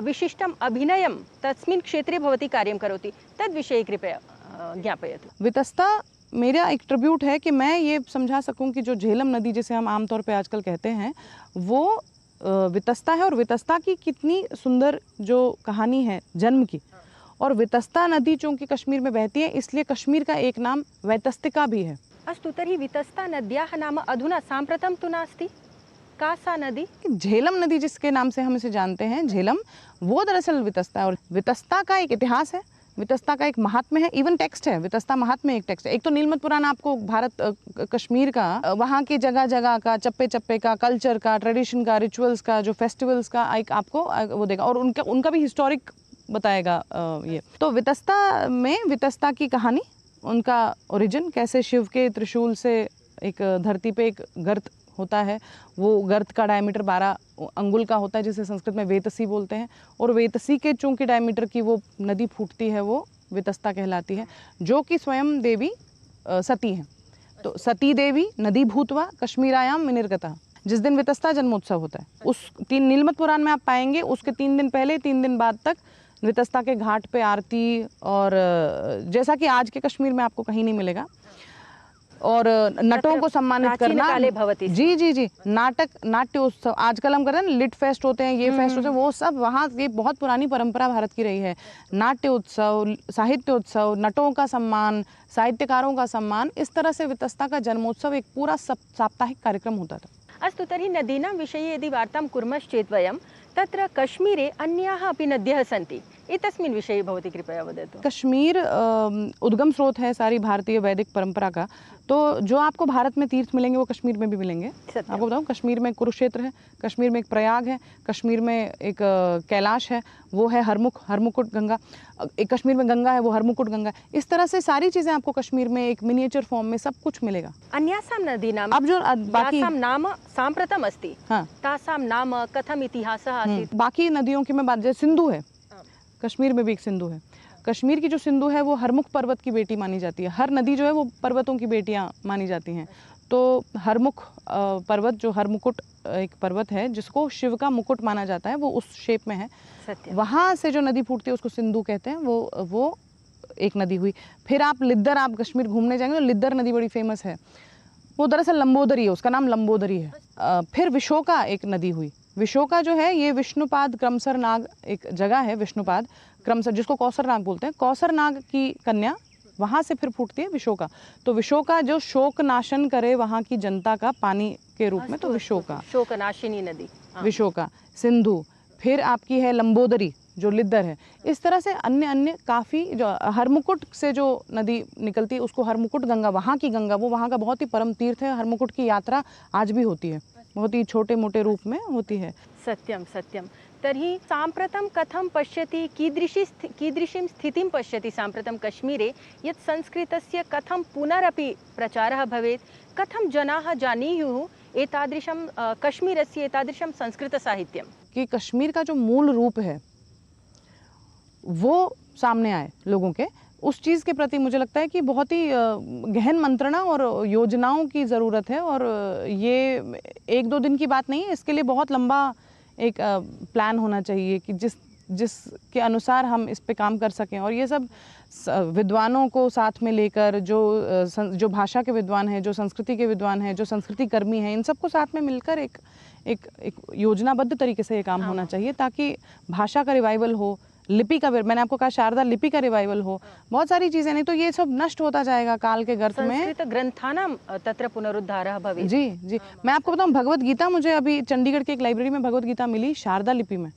विशिष्टम् अभिनयं तस्मिन् क्षेत्रे भवती कार्यं करोति, तद्विषये कृपया ज्ञापयतु। वितस्ता मेरा एक ट्रिब्यूट है कि मैं ये समझा सकूं कि जो झेलम नदी जिसे हम आमतौर पे आजकल कहते हैं वो वितस्ता है, और वितस्ता की कितनी सुंदर जो कहानी है जन्म की। और वितस्ता नदी चूँकि कश्मीर में बहती है इसलिए कश्मीर का एक नाम वैतस्तिका भी है। अस्तु, तर्हि वितस्ता नद्याः नाम अधुना साम्प्रतं तु नास्ति, का सा नदी? झेलम नदी जिसके नाम से हम इसे जानते हैं, झेलम, वो दरअसल वितस्ता है। और वितस्ता का एक इतिहास है, वितस्ता का एक महात्म्य है, इवन टेक्स्ट है, वितस्ता महात्म्य एक टेक्स्ट है। एक तो नीलमत पुराण आपको भारत कश्मीर का, वहाँ की जगह जगह का, चप्पे चप्पे का, कल्चर का, ट्रेडिशन का, रिचुअल्स का, जो फेस्टिवल्स का एक आपको वो देगा, और उनका भी हिस्टोरिक बताएगा ये। तो वितस्ता में वितस्ता की कहानी, उनका ओरिजिन, कैसे शिव के त्रिशूल से एक धरती पे एक गर्त होता है, वो गर्त का डायमीटर 12 अंगुल का होता है जिसे संस्कृत में वेतसी बोलते हैं, और वेतसी के चूंकि डायमीटर की वो नदी फूटती है वो वितस्ता कहलाती है, जो कि स्वयं देवी सती हैं। तो सती देवी नदी भूतवा कश्मीरायाम विनिर्गता, जिस दिन वितस्ता जन्मोत्सव होता है उस नीलमत पुराण में आप पाएंगे, उसके 3 दिन पहले 3 दिन बाद तक वितस्ता के घाट पे आरती, और जैसा कि आज के कश्मीर में आपको कहीं नहीं मिलेगा, और नटों को सम्मानित करना। जी जी जी, नाट्य उत्सव आजकल हम करते हैं, लिट फेस्ट होते हैं, ये फेस्ट होते हैं, वो सब वहाँ, ये बहुत पुरानी परंपरा भारत की रही है। नाट्य उत्सव, साहित्य उत्सव, नटों का सम्मान, साहित्यकारों का सम्मान, इस तरह से वितस्ता का जन्मोत्सव एक पूरा साप्ताहिक कार्यक्रम होता था। अस्तु, तर्हि नदीनां विषये यदि वार्तां कुर्मश्चेत् वयं तत्र कश्मीरे अन्याः अपि नद्यः सन्ति, एतस्मिन् विषये भवती कृपया वदतु। कश्मीर उद्गम स्रोत है सारी भारतीय वैदिक परंपरा का, तो जो आपको भारत में तीर्थ मिलेंगे वो कश्मीर में भी मिलेंगे। आपको बताऊं, कश्मीर में कुरुक्षेत्र है, कश्मीर में एक प्रयाग है, कश्मीर में एक कैलाश है, वो है हरमुकुट गंगा, एक कश्मीर में गंगा है, वो हरमुकुट गंगा। इस तरह से सारी चीज़ें आपको कश्मीर में एक मिनिएचर फॉर्म में सब कुछ मिलेगा। अन्यासां नदीनां अब जो बाकी नाम साम्प्रतम् अस्ति, हाँ, तासां नाम कथम इतिहासः आसीत्। बाकी नदियों की मैं बात, जैसे सिंधु है, कश्मीर में भी एक सिंधु है। कश्मीर की जो सिंधु है वो हरमुख पर्वत की बेटी मानी जाती है। हर नदी जो है वो पर्वतों की बेटियां मानी जाती हैं। तो हरमुख पर्वत, जो हरमुकुट एक पर्वत है जिसको शिव का मुकुट माना जाता है, वो उस शेप में है। वहाँ से जो नदी फूटती है उसको सिंधु कहते हैं, वो एक नदी हुई। फिर आप लिद्दर, आप कश्मीर घूमने जाएंगे तो लिद्दर नदी बड़ी फेमस है, वो दरअसल लंबोदरी है, उसका नाम लंबोदरी है। फिर विशोका एक नदी हुई। विशोका जो है ये विष्णुपाद क्रमसर नाग एक जगह है, विष्णुपाद क्रमसर, जिसको कौसर नाग बोलते हैं, कौसर नाग की कन्या, वहाँ से फिर फूटती है विशोका। तो विशोका जो शोक नाशन करे वहाँ की जनता का पानी के रूप में, तो विशोका, शोकनाशिनी नदी विशोका। सिंधु, फिर आपकी है लंबोदरी जो लिद्दर है। इस तरह से अन्य काफ़ी, जो हरमुकुट से जो नदी निकलती है उसको हरमुकुट गंगा, वहाँ की गंगा, वो वहाँ का बहुत ही परम तीर्थ है। हरमुकुट की यात्रा आज भी होती है, बहुत ही छोटे मोटे रूप में होती है। सत्यम सत्यम। तर्हि साम्प्रतं कथं पश्यति, कीदृशीं स्थितिं पश्यति साम्प्रतं कश्मीरे, यत् संस्कृतस्य कथं पुनरपि प्रचारः भवेत्, कथं जनाः जानीयुः एतादृशं कश्मीरस्य एतादृशं संस्कृतसाहित्यं, कि कश्मीर का जो मूल रूप है वो सामने आए लोगों के। उस चीज़ के प्रति मुझे लगता है कि बहुत ही गहन मंत्रणा और योजनाओं की ज़रूरत है, और ये 1-2 दिन की बात नहीं है, इसके लिए बहुत लंबा एक प्लान होना चाहिए कि जिसके अनुसार हम इस पे काम कर सकें। और ये सब विद्वानों को साथ में लेकर, जो भाषा के विद्वान हैं, जो संस्कृति के विद्वान हैं, जो संस्कृति कर्मी हैं, इन सबको साथ में मिलकर एक योजनाबद्ध तरीके से ये काम होना चाहिए, ताकि भाषा का रिवाइवल हो, लिपि का, मैंने आपको कहा शारदा लिपि का रिवाइवल हो, बहुत सारी चीज़ें। नहीं तो ये सब नष्ट होता जाएगा काल के गर्त में। संस्कृत ग्रंथानां तत्र पुनरुद्धारः भवेत्। जी जी, मैं आपको बताऊं, भगवत गीता, मुझे अभी चंडीगढ़ की एक लाइब्रेरी में भगवत गीता मिली शारदा लिपि में,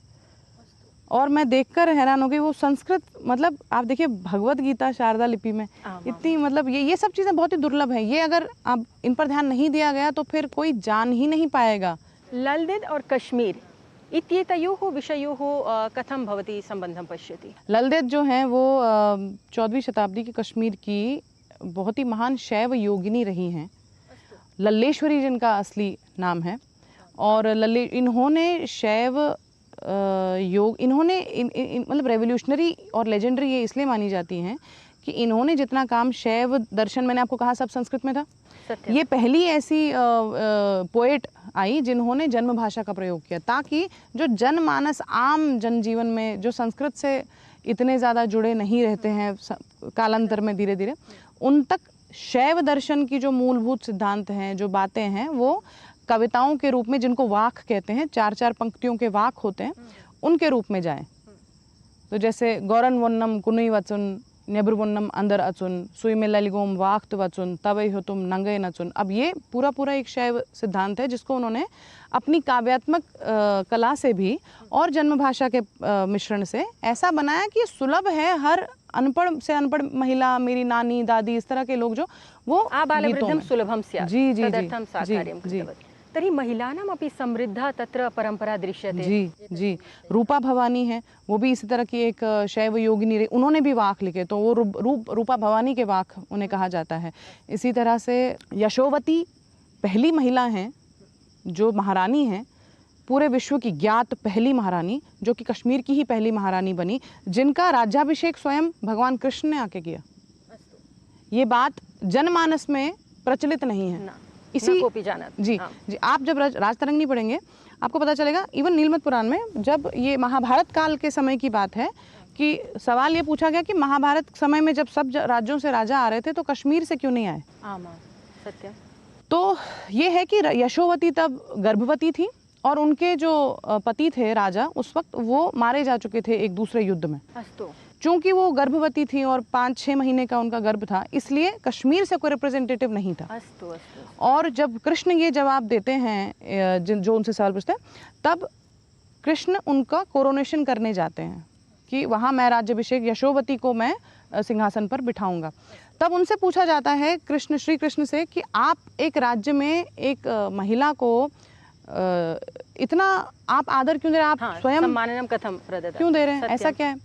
और मैं देखकर हैरान हो गई। वो संस्कृत, मतलब आप देखिए भगवत गीता शारदा लिपि में, इतनी, मतलब ये सब चीज़ें बहुत ही दुर्लभ है। ये अगर आप इन पर ध्यान नहीं दिया गया तो फिर कोई जान ही नहीं पाएगा। लल देद और कश्मीर, इत्येतयोः विषयोः कथं भवती सम्बन्धं पश्यति? ललदेव जो हैं वो 14वीं शताब्दी की कश्मीर की बहुत ही महान शैव योगिनी रही हैं। लल्लेश्वरी जिनका असली नाम है। और इन्होंने शैव योग इन्होंने मतलब रेवोल्यूशनरी और लेजेंडरी ये इसलिए मानी जाती हैं कि इन्होंने जितना काम शैव दर्शन, मैंने आपको कहा सब संस्कृत में था, ये पहली ऐसी पोएट आई जिन्होंने जन्म भाषा का प्रयोग किया, ताकि जो जनमानस आम जनजीवन में जो संस्कृत से इतने ज़्यादा जुड़े नहीं रहते हैं कालांतर में धीरे धीरे, उन तक शैव दर्शन की जो मूलभूत सिद्धांत हैं, जो बातें हैं, वो कविताओं के रूप में, जिनको वाक कहते हैं, 4-4 पंक्तियों के वाक होते हैं, उनके रूप में जाएं। तो जैसे गौरन वन्नम कुनुई वचुन नेब्रुवन्नम अंदर अचुन सुई में ललिगोम वाक्त वचुन तबई हो तुम नंगे नचुन। अब ये पूरा एक शैव सिद्धांत है जिसको उन्होंने अपनी काव्यात्मक कला से भी और जन्म भाषा के मिश्रण से ऐसा बनाया कि सुलभ है। हर अनपढ़ से अनपढ़ महिला, मेरी नानी दादी, इस तरह के लोग जो वो आबालवृद्धं सुलभं स्यात् जी जी तदर्थं सा कार्यं कृतवती। तर्हि महिलानामपि समृद्धा तत्र परंपरा दृश्यते। जी। रूपा भवानी है, वो भी इसी तरह की एक शैव योगिनी रही, उन्होंने भी वाक लिखे, तो वो रूपा भवानी के वाक उन्हें कहा जाता है। इसी तरह से यशोवती पहली महिला हैं जो महारानी हैं, पूरे विश्व की ज्ञात पहली महारानी, जो कि कश्मीर की ही पहली महारानी बनी, जिनका राज्याभिषेक स्वयं भगवान कृष्ण ने आके किया। ये बात जनमानस में प्रचलित नहीं है। इसी जी आप जब राजतरंगिणी पढ़ेंगे आपको पता चलेगा, इवन नीलमत पुराण में जब ये महाभारत काल के समय की बात है कि सवाल ये पूछा गया कि महाभारत समय में जब सब राज्यों से राजा आ रहे थे तो कश्मीर से क्यों नहीं आए। सत्य। तो ये है कि यशोवती तब गर्भवती थी और उनके जो पति थे राजा, उस वक्त वो मारे जा चुके थे एक दूसरे युद्ध में। चूंकि वो गर्भवती थी और 5-6 महीने का उनका गर्भ था, इसलिए कश्मीर से कोई रिप्रेजेंटेटिव नहीं था। और जब कृष्ण ये जवाब देते हैं, जो उनसे सवाल पूछते हैं, तब कृष्ण उनका कोरोनेशन करने जाते हैं कि वहाँ मैं राज्याभिषेक यशोवती को मैं सिंहासन पर बिठाऊंगा। तब उनसे पूछा जाता है श्री कृष्ण से कि आप एक राज्य में एक महिला को इतना आप आदर क्यों दे रहे हैं, आप स्वयं सम्माननम कथम प्रदत्त क्यों दे रहे हैं, ऐसा क्या है।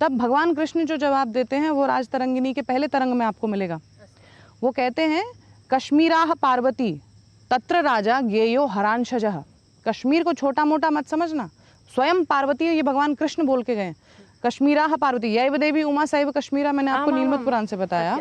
तब भगवान कृष्ण जो जवाब देते हैं वो राजतरंगिणी के पहले तरंग में आपको मिलेगा। वो कहते हैं कश्मीराह पार्वती तत्र राजा ज्ञेयो हरांशजः। कश्मीर को छोटा मोटा मत समझना, स्वयं पार्वती, ये भगवान कृष्ण बोल के गए। कश्मीराह पार्वती यैव देवी उमा सैव कश्मीरा, मैंने आपको नीलमत पुराण से बताया।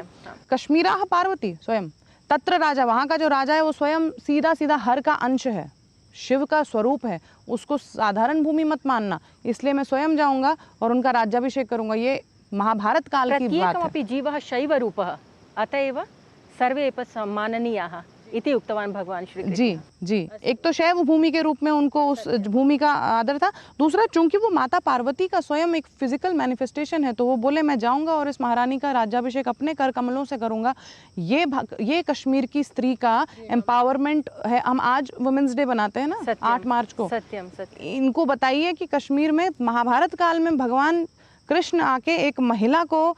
कश्मीराह पार्वती स्वयं, तत्र राजा, वहाँ का जो राजा है वो स्वयं सीधा हर का अंश है, शिव का स्वरूप है, उसको साधारण भूमि मत मानना। इसलिए मैं स्वयं जाऊंगा और उनका राज्याभिषेक करूंगा। ये महाभारत काल की बात है। प्रत्येकमपि जीवः शैव रूपः अतएव सर्वे सम्माननीयाः इति उक्तवान भगवान श्री कृष्ण। जी। एक तो शैव भूमि के रूप में उनको उस भूमि का आदर था। दूसरा, चूंकि वो माता पार्वती का स्वयं एक फिजिकल मैनिफेस्टेशन है, तो वो बोले मैं जाऊंगा और इस महारानी का राज्याभिषेक अपने कर कमलों से करूंगा। ये कश्मीर की स्त्री का एम्पावरमेंट है। हम आज वुमेन्स डे बनाते हैं ना 8 मार्च को। सत्यम। इनको बताइए कि कश्मीर में महाभारत काल में भगवान कृष्ण आके एक महिला को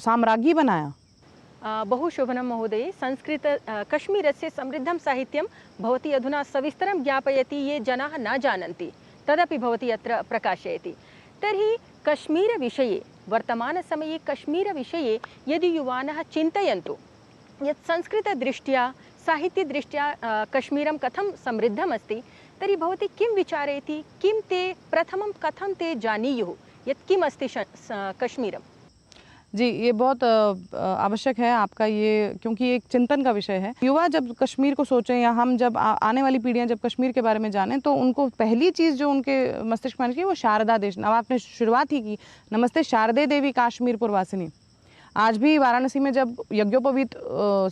साम्राज्ञी बनाया। बहु शोभनं महोदय। संस्कृत कश्मीरस्य समृद्धं साहित्यं भवती अधुना सविस्तरं ज्ञापयति, ये जनाः न जानन्ति तदपि भवती अत्र प्रकाशयति। तर्हि कश्मीरविषये, वर्तमानसमये कश्मीरविषये यदि युवानः चिन्तयन्तु यत् संस्कृतदृष्ट्या साहित्यदृष्ट्या कश्मीरं कथं समृद्धमस्ति, तर्हि भवती किं विचारयति, किं ते प्रथमं कथं ते जानीयुः यत् किम् अस्ति कश्मीरम्। जी, ये बहुत आवश्यक है आपका ये, क्योंकि एक चिंतन का विषय है। युवा जब कश्मीर को सोचें या हम जब आने वाली पीढ़ियां जब कश्मीर के बारे में जानें, तो उनको पहली चीज़ जो उनके मस्तिष्क में आनी चाहिए वो शारदा देश। अब आपने शुरुआत ही की, नमस्ते शारदे देवी काश्मीर पुरवासिनी। आज भी वाराणसी में जब यज्ञोपवीत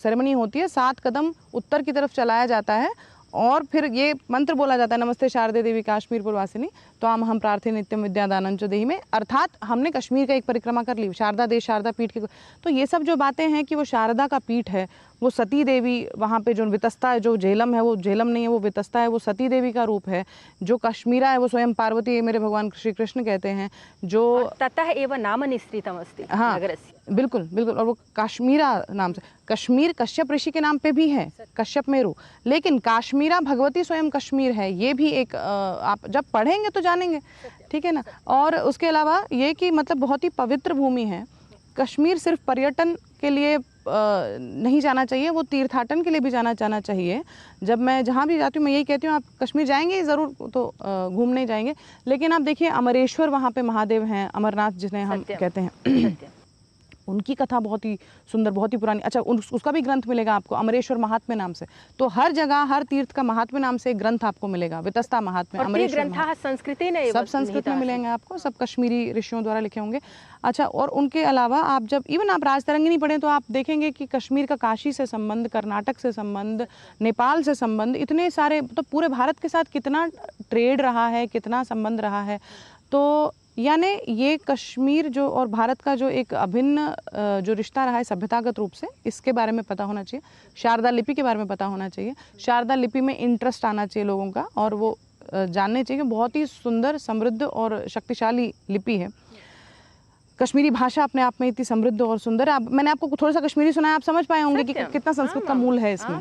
सेरेमनी होती है, 7 कदम उत्तर की तरफ चलाया जाता है और फिर ये मंत्र बोला जाता है, नमस्ते शारदे देवी काश्मीर पुरवासिनी तो हम प्रार्थी नित्यम विद्यादानं च देहि में। अर्थात हमने कश्मीर का एक परिक्रमा कर ली, शारदा देश शारदा पीठ के। तो ये सब जो बातें हैं कि वो शारदा का पीठ है, वो सती देवी वहाँ पे जो वितस्ता है, जो झेलम है वो झेलम नहीं है, वो वितस्ता है, वो सती देवी का रूप है। जो कश्मीरा है वो स्वयं पार्वती मेरे भगवान श्री कृष्ण कहते हैं। जो ततः एव नाम निश्रितम् अस्ति हाँ नगरस्य। बिल्कुल बिल्कुल, और वो काश्मीरा नाम से, कश्मीर कश्यप ऋषि के नाम पे भी है, कश्यप मेरु, लेकिन काश्मीरा भगवती स्वयं कश्मीर है। ये भी एक आप जब पढ़ेंगे तो जानेंगे, ठीक है ना। और उसके अलावा ये कि मतलब बहुत ही पवित्र भूमि है। कश्मीर सिर्फ पर्यटन के लिए नहीं जाना चाहिए, वो तीर्थाटन के लिए भी जाना चाहिए। जब मैं जहाँ भी जाती हूँ मैं यही कहती हूँ, आप कश्मीर जाएंगे ज़रूर तो घूमने जाएंगे, लेकिन आप देखिए अमरेश्वर वहाँ पे महादेव हैं, अमरनाथ जिन्हें हम कहते हैं, उनकी कथा बहुत ही सुंदर, बहुत ही पुरानी। अच्छा, उसका भी ग्रंथ मिलेगा आपको अमरेश्वर महात्म्य नाम से। तो हर जगह हर तीर्थ का महात्म्य नाम से एक ग्रंथ आपको मिलेगा, वितस्ता महात्म्य, अमरेश्वर महात्म्य, सब संस्कृत में मिलेंगे आपको, सब कश्मीरी ऋषियों द्वारा लिखे होंगे। अच्छा, और उनके अलावा आप जब इवन आप राजतरंगिणी पढ़ें तो आप देखेंगे कि कश्मीर का काशी से संबंध, कर्नाटक से संबंध, नेपाल से संबंध, इतने सारे, तो पूरे भारत के साथ कितना ट्रेड रहा है, कितना संबंध रहा है। तो यानी ये कश्मीर जो और भारत का जो एक अभिन्न जो रिश्ता रहा है सभ्यतागत रूप से, इसके बारे में पता होना चाहिए। शारदा लिपि के बारे में पता होना चाहिए। शारदा लिपि में इंटरेस्ट आना चाहिए लोगों का, और वो जानने चाहिए। बहुत ही सुंदर, समृद्ध और शक्तिशाली लिपि है। कश्मीरी भाषा अपने आप में इतनी समृद्ध और सुंदर है। मैंने आपको थोड़ा सा कश्मीरी सुनाया, आप समझ पाए होंगे कि कितना संस्कृत का मूल है इसमें,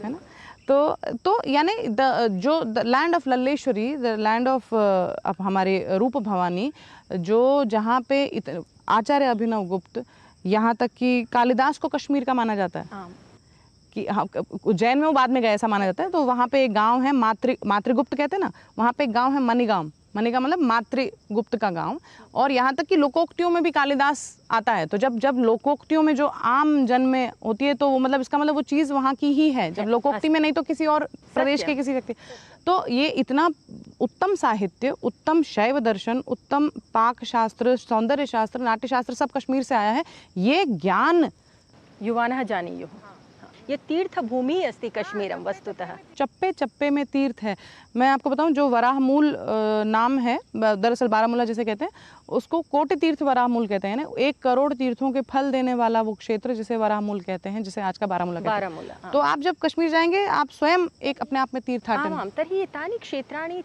है ना। तो यानी the land of Lalleshwari, the land of हमारे रूप भवानी, जो जहाँ पे आचार्य अभिनव गुप्त, यहाँ तक कि कालिदास को कश्मीर का माना जाता है कि हाँ, उज्जैन में वो बाद में गए ऐसा माना जाता है। तो वहाँ पे एक गांव है मातृगुप्त कहते हैं ना, वहाँ पे एक गांव है मणिगांव मतलब मातृगुप्त का गांव। और यहाँ तक कि लोकोक्तियों में भी कालिदास आता है। तो जब लोकोक्तियों में जो आम जन में होती है तो वो मतलब इसका मतलब वो चीज़ वहाँ की ही है, जब लोकोक्ति में नहीं तो किसी और प्रदेश के किसी व्यक्ति। तो ये इतना उत्तम साहित्य, उत्तम शैव दर्शन, उत्तम पाक शास्त्र, सौंदर्य शास्त्र, नाट्य शास्त्र सब कश्मीर से आया है। ये ज्ञान युवानः जानीयुः। ये तीर्थ भूमि अस्ति कश्मीरम वस्तुतः। चप्पे चप्पे में तीर्थ है। मैं आपको बताऊं, जो वराहमूल नाम है, दरअसल बारामूला जिसे कहते हैं, उसको कोटि तीर्थ वराहमूल कहते हैं ना। 1 करोड़ तीर्थों के फल देने वाला वो क्षेत्र जिसे वराहमूल कहते हैं, जिसे आज का बारामूला कहते हैं। हाँ। तो आप जब कश्मीर जाएंगे आप स्वयं एक अपने आप में तीर्थाटन। आमां, तर्हि तानि क्षेत्राणि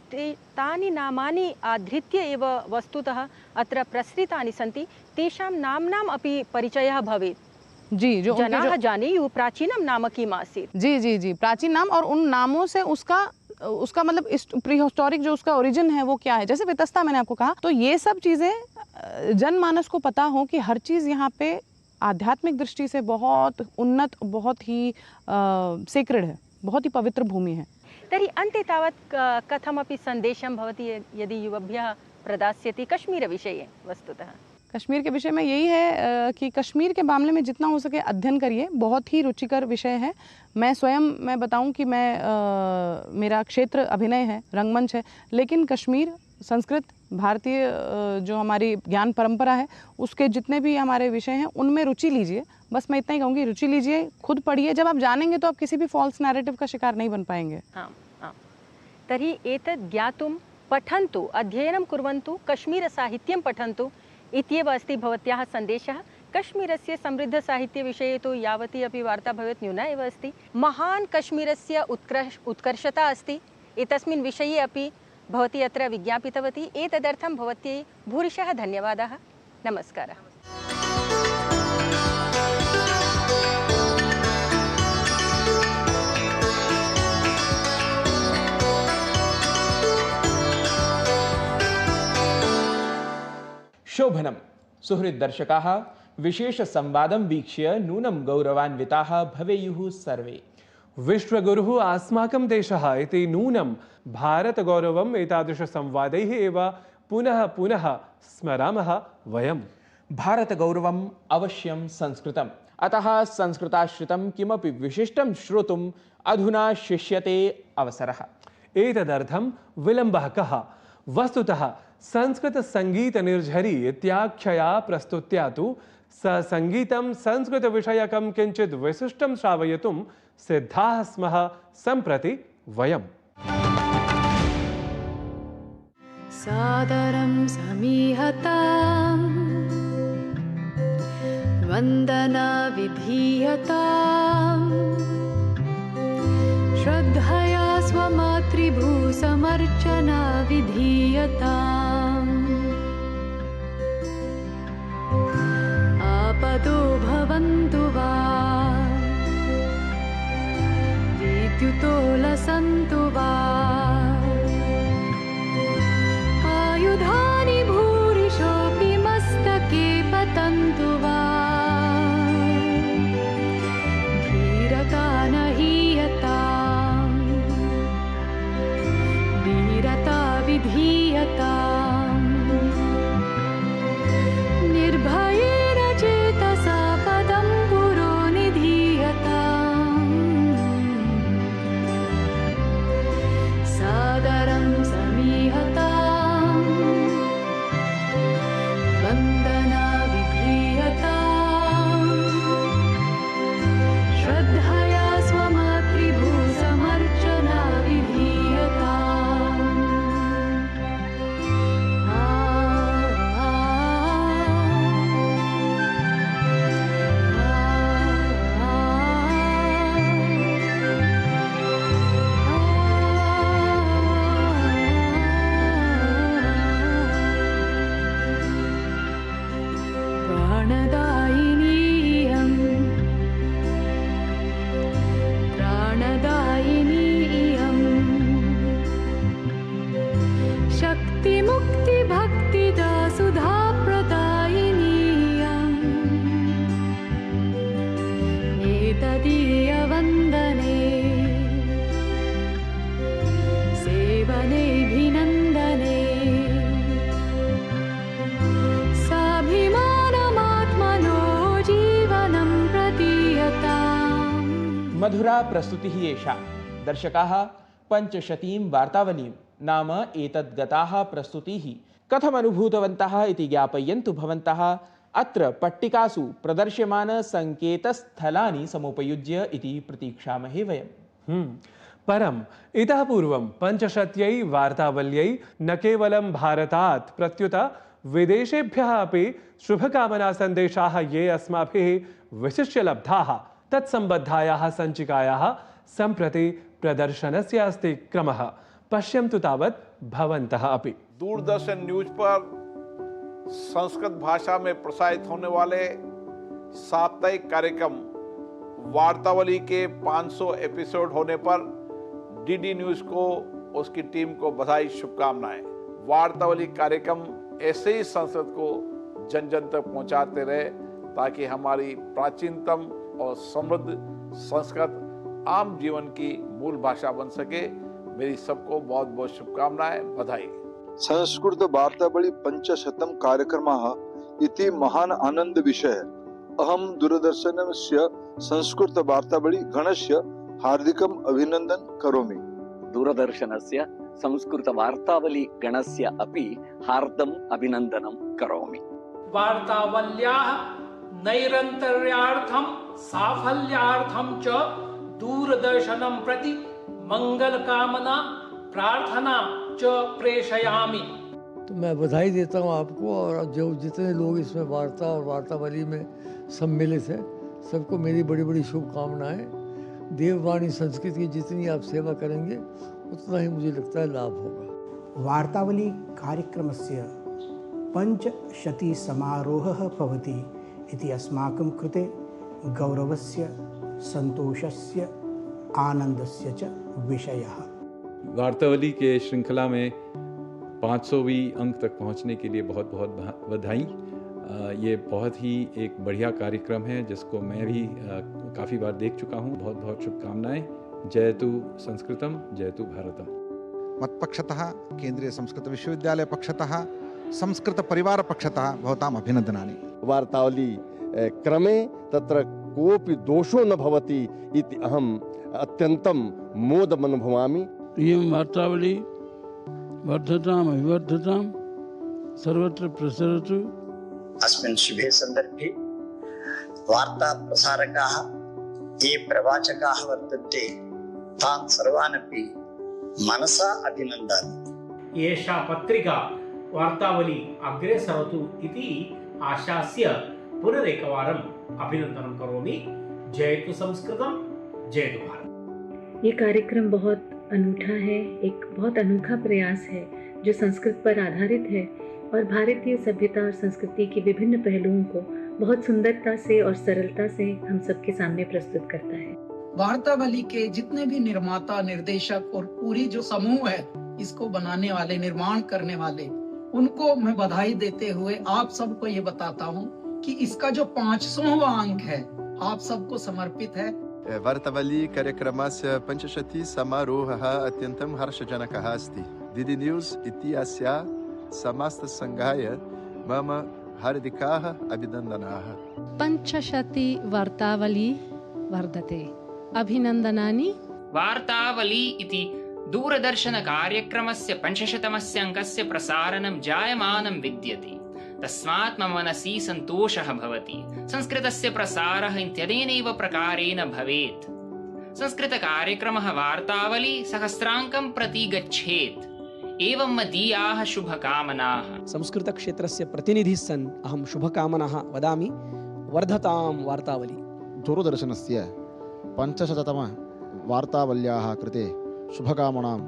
तानि नामानि आधृत्य एव वस्तुतः अत्र प्रसृतानि सन्ति। तेषां नाम्नाम् अपि परिचयः भवेत्। जी, जो जनाः जानेयुः प्राचीनम नाम किम् आसीत्। जी, प्राचीन नाम, और उन नामों से उसका मतलब प्रीहिस्टोरिक जो उसका ओरिजिन है वो क्या है। जैसे वितस्ता मैंने आपको कहा, तो ये सब चीज़ें जनमानस को पता हो कि हर चीज़ यहाँ पे आध्यात्मिक दृष्टि से बहुत उन्नत, बहुत ही सेक्रेड है, बहुत ही पवित्र भूमि है। तर्हि अन्ते तावत् कथमपि सन्देशं भवति यदि युवभ्यः प्रदास्यति कश्मीर विषये। वस्तुतः कश्मीर के विषय में यही है कि कश्मीर के मामले में जितना हो सके अध्ययन करिए। बहुत ही रुचिकर विषय है। मैं बताऊं कि मेरा क्षेत्र अभिनय है, रंगमंच है, लेकिन कश्मीर, संस्कृत, भारतीय जो हमारी ज्ञान परंपरा है, उसके जितने भी हमारे विषय हैं उनमें रुचि लीजिए। बस मैं इतना ही कहूँगी, रुचि लीजिए, खुद पढ़िए। जब आप जानेंगे तो आप किसी भी फॉल्स नैरेटिव का शिकार नहीं बन पाएंगे। हाँ। तर्हि एतद् ज्ञातुं पठन्तु, अध्ययनं कुर्वन्तु, कश्मीरसाहित्यं पठन्तु इत्येव अस्ति भवत्याः सन्देशः। कश्मीरस्य समृद्धसाहित्यविषये तु यावती अपि वार्ता भवेत् न्यूना एव अस्ति। महान् कश्मीरस्य उत्कर्षता अस्ति, एतस्मिन् विषये अपि भवती अत्र विज्ञापितवती। एतदर्थं भवत्यै भूरिशः धन्यवादाः। नमस्कारः। शोभनम। सुहृद्दर्शकाः, विशेषसंवादं वीक्ष्य नूनं गौरवान्विताः भवेयुः सर्वे। विश्वगुरुः अस्माकं देशः इति नूनं भारतगौरवम् एतादृशसंवादैः एव पुनः पुनः स्मरामः वयम्। भारतगौरवम् अवश्यं संस्कृतम्, अतः संस्कृताश्रितं किमपि विशिष्टं श्रोतुम् अधुना शिष्यते अवसरः। एतदर्थं विलम्बः कः? वस्तुतः संस्कृत संगीत निर्झरी इत्याख्यया प्रस्तुत्या तु संगीतं संस्कृत विषयकं किंचित् विशिष्टं श्रावयितुं सिद्धाः स्मः सम्प्रति वयम्। सादरं समीहतां वन्दना विधीयताम् समर्चना विधीयताम् आपदो भवन्तु वा विद्युतो लसन्तु वा आयुधानि भूरिशोऽपि मस्तके पतन्तु वा धीरता न हीयताम् वीरता विधीयताम् निर्भयेन चेतसा पदं पुरो निधीयताम् सादरं समीहताम् वन्दना विधीयताम् श्रद्धया स्वमातृभूसमर्चना विधीयताम् प्राणदायिनी इयं शक्तिमुक्तिभक्तिदा सुधा प्रदायिनी इयम् एतदीयवन्दने सेवनेऽभिनन्दने साभिमानमात्मनो जीवनं प्रदीयताम्। मधुरा प्रस्तुतिः एषा। दर्शकाः पञ्चशतीं वार्तावलीं नाम एतद्गताः प्रस्तुतिः कथम् अनुभूतवन्तः इति ज्ञापयन्तु भवन्तः अत्र पट्टिकासु प्रदर्श्यमान संकेतस्थलानि समुपयुज्य इति प्रतीक्षामहे वयम्। परम इतः पूर्वं पञ्चशत्यै वार्तावल्यै न केवलं भारतात् प्रत्युत विदेशेभ्यः अपि शुभकामनासन्देशाः ये अस्माभिः विशिष्य लब्धाः तत्सम्बद्धायाः सञ्चिकायाः सम्प्रति प्रदर्शनस्य अस्ति क्रमः। पश्यन्तु तावत् भवन्तः अपि। दूरदर्शन न्यूज पर संस्कृत भाषा में प्रसारित होने वाले साप्ताहिक कार्यक्रम वार्तावली के 500 एपिसोड होने पर डीडी न्यूज को उसकी टीम को बधाई शुभकामनाएं। वार्तावली कार्यक्रम ऐसे ही संस्कृत को जन जन तक पहुंचाते रहे ताकि हमारी प्राचीनतम और समृद्ध संस्कृत आम जीवन की मूल भाषा बन सके। मेरी सबको बहुत बहुत शुभकामनाएं, बधाई। संस्कृत वार्तावली 500 कार्यक्रमः इति महान आनंद विषय। अहम दूरदर्शनस्य संस्कृत वार्तावली गणस्य हार्दिकम् अभिनन्दनं करोमि। दूरदर्शनस्य संस्कृत वार्तावली गणस्य अपि हार्दम् अभिनन्दनं करोमि। वार्तावल्याः नैरन्तर्यार्थं साफल्यार्थं च दूरदर्शनं प्रति मंगलकामना प्रार्थना च प्रेषयामि। तो मैं बधाई देता हूँ आपको और जो जितने लोग इसमें वार्ता और वार्तावली में सम्मिलित हैं सबको मेरी बड़ी बड़ी शुभकामनाएं। देववाणी संस्कृत की जितनी आप सेवा करेंगे उतना ही मुझे लगता है लाभ होगा। वार्तावली कार्यक्रमस्य 500 समारोहः भवति इति अस्माकं कृते गौरवस्य, संतोषस्य, आनंदस्य च विषयः। वार्तावली के श्रृंखला में 500वीं अंक तक पहुंचने के लिए बहुत बहुत बधाई। ये बहुत ही एक बढ़िया कार्यक्रम है जिसको मैं भी काफ़ी बार देख चुका हूँ। बहुत बहुत शुभकामनाएं। जयतु संस्कृतम, जयतु भारतम। मत्पक्षतः केंद्रीय संस्कृत विश्वविद्यालय पक्षतः संस्कृत परिवार पक्षतः भवताम् अभिनन्दनानि। वार्तावली क्रमे तत्र कोऽपि दोषो न भवति इति अहम् अत्यन्तं मोदम् अनुभवामि। इयं वार्तावली वर्धताम् अभिवर्धतां सर्वत्र प्रसरतु। अस्मिन् शुभे सन्दर्भे वार्ता प्रसारकाः ये प्रवाचकाः वर्तन्ते तान् सर्वानपि मनसा अभिनन्दामि। एषा पत्रिका वार्तावली अग्रे सरतु इति आशास्य पुनरेकवारम् अभिनन्दनं करोमि। जयतु संस्कृतम, जयतु भारत। ये कार्यक्रम बहुत अनूठा है, एक बहुत अनोखा प्रयास है जो संस्कृत पर आधारित है और भारतीय सभ्यता और संस्कृति के विभिन्न पहलुओं को बहुत सुंदरता से और सरलता से हम सबके सामने प्रस्तुत करता है। वार्तावली के जितने भी निर्माता, निर्देशक और पूरी जो समूह है इसको बनाने वाले, निर्माण करने वाले, उनको मैं बधाई देते हुए आप सबको ये बताता हूँ कि इसका जो 500वां अंक है आप सबको समर्पित है। वार्तावली कार्यक्रमस्य 50 समारोहः अत्यन्तं हर्षजनकः अस्ति। डीडी न्यूज़ इति अस्या समस्तसङ्घाय मम हार्दिकाः अभिनन्दनाः। 50 वार्तावली वर्धते, अभिनन्दनानि। वार्तावली इति दूरदर्शनकार्यक्रमस्य 500तमस्य अङ्कस्य प्रसारणं जायमानं विद्यते। तस्मात् मम मनसि सन्तोषः भवति। संस्कृतस्य प्रसारः इत्यनेनैव प्रकारेण भवेत्। संस्कृतकार्यक्रमः वार्तावली सहस्राङ्कं प्रति गच्छेत्। एवं मदीयाः शुभकामनाः। संस्कृतक्षेत्रस्य प्रतिनिधिः सन् अहं शुभकामनाः वदामि। वर्धतां वार्तावली। दूरदर्शनस्य 500तम वार्तावल्याः कृते शुभकामनां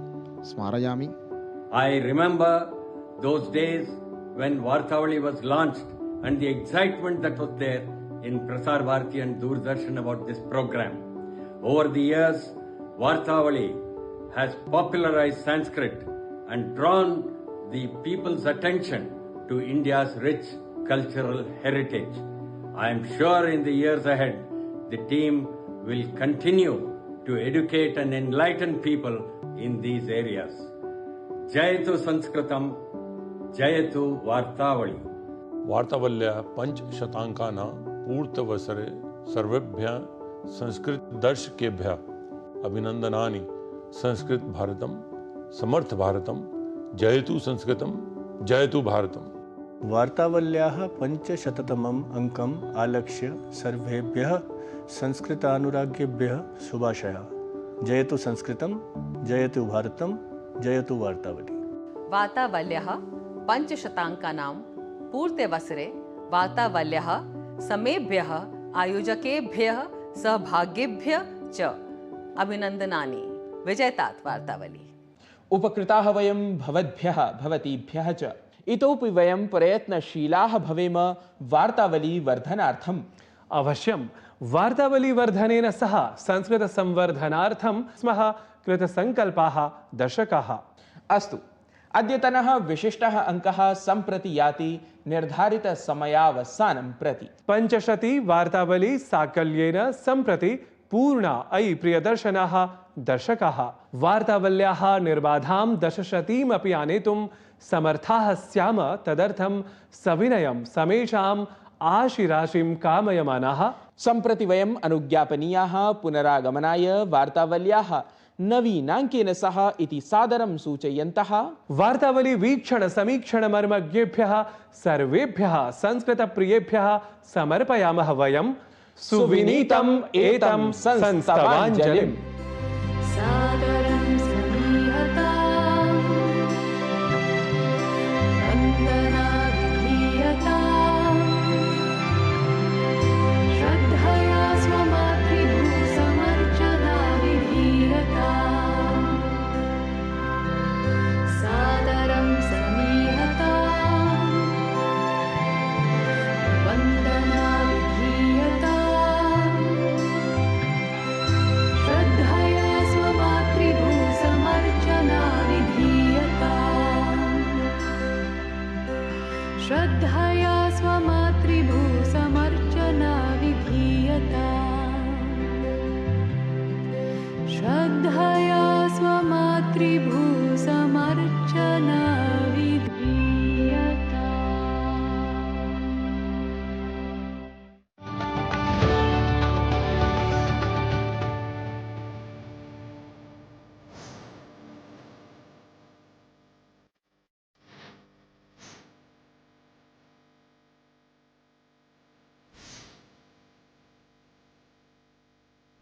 स्मारयामि। I remember those days when Vartavali was launched and the excitement that was there in Prasar Bharati and Doordarshan about this program. Over the years, Vartavali has popularized Sanskrit and drawn the people's attention to India's rich cultural heritage. I am sure in the years ahead, the team will continue to educate and enlighten people in these areas. Jayatu Sanskritam, Jayatu Vartavali. वार्तावल्याः 500 पूर्तवसरे सर्वेभ्यः संस्कृतदर्शकेभ्यः अभिनन्दनानि। संस्कृत भारतम, समर्थ भारतम, जयतु संस्कृतम, जयतु भारतम। वार्तावल्याः 500तमम् अङ्कम् आलक्ष्य सर्वेभ्यः संस्कृतानुरागिभ्यः शुभाशयः। जयतु संस्कृतं, जयतु भारतं, जयतु वार्तावली। वार्तावल्याः 500 पूर्तिवसरे वार्तावल्याः समेभ्यः आयोजकेभ्यः सहभागिभ्यः च अभिनन्दनानि। विजयतात् वार्तावली। उपकृताः वयं भवद्भ्यः भवतीभ्यः च इतोपि वयं प्रयत्नशीलाः भवेम वार्तावली वर्धनार्थम्। अवश्यं वार्तावली वर्धनेन सह संस्कृत संवर्धनार्थं स्मः कृतसङ्कल्पाः दर्शकाः। अस्तु, अद्यतनः विशिष्टः अङ्कः सम्प्रति याति निर्धारितसमयावसानं प्रति। 500 वार्तावली साकल्येन सम्प्रति पूर्णा। अयि प्रियदर्शनाः दर्शकाः, वार्तावल्याः निर्बाधां 1000 अपि आनेतुं समर्थाः स्याम। तदर्थं सविनयं समेषाम् आशिराशिं कामयमानाः। सम्प्रति वयम् अनुज्ञापनीयाः पुनरागमनाय वार्तावल्याः नवीनाङ्केन सह इति सादरं सूचयन्तः। वार्तावली वीक्षण समीक्षण मर्मज्ञेभ्यः सर्वेभ्यः संस्कृतप्रियेभ्यः समर्पयामः वयं सुविनीतम् एतं संस्तवाञ्जलिम्। सादरं समीयताम्, वन्दना विधीयताम्, श्रद्धया स्वमातृभूसमर्चना विधीयताम्। सादरं समीयताम्, वन्दना विधीयताम्, श्रद्धया स्वमातृभूसमर्चना विधीयताम्। श्रद्धया स्वमातृभूसमर्चना विधीयताम्। श्रद्धा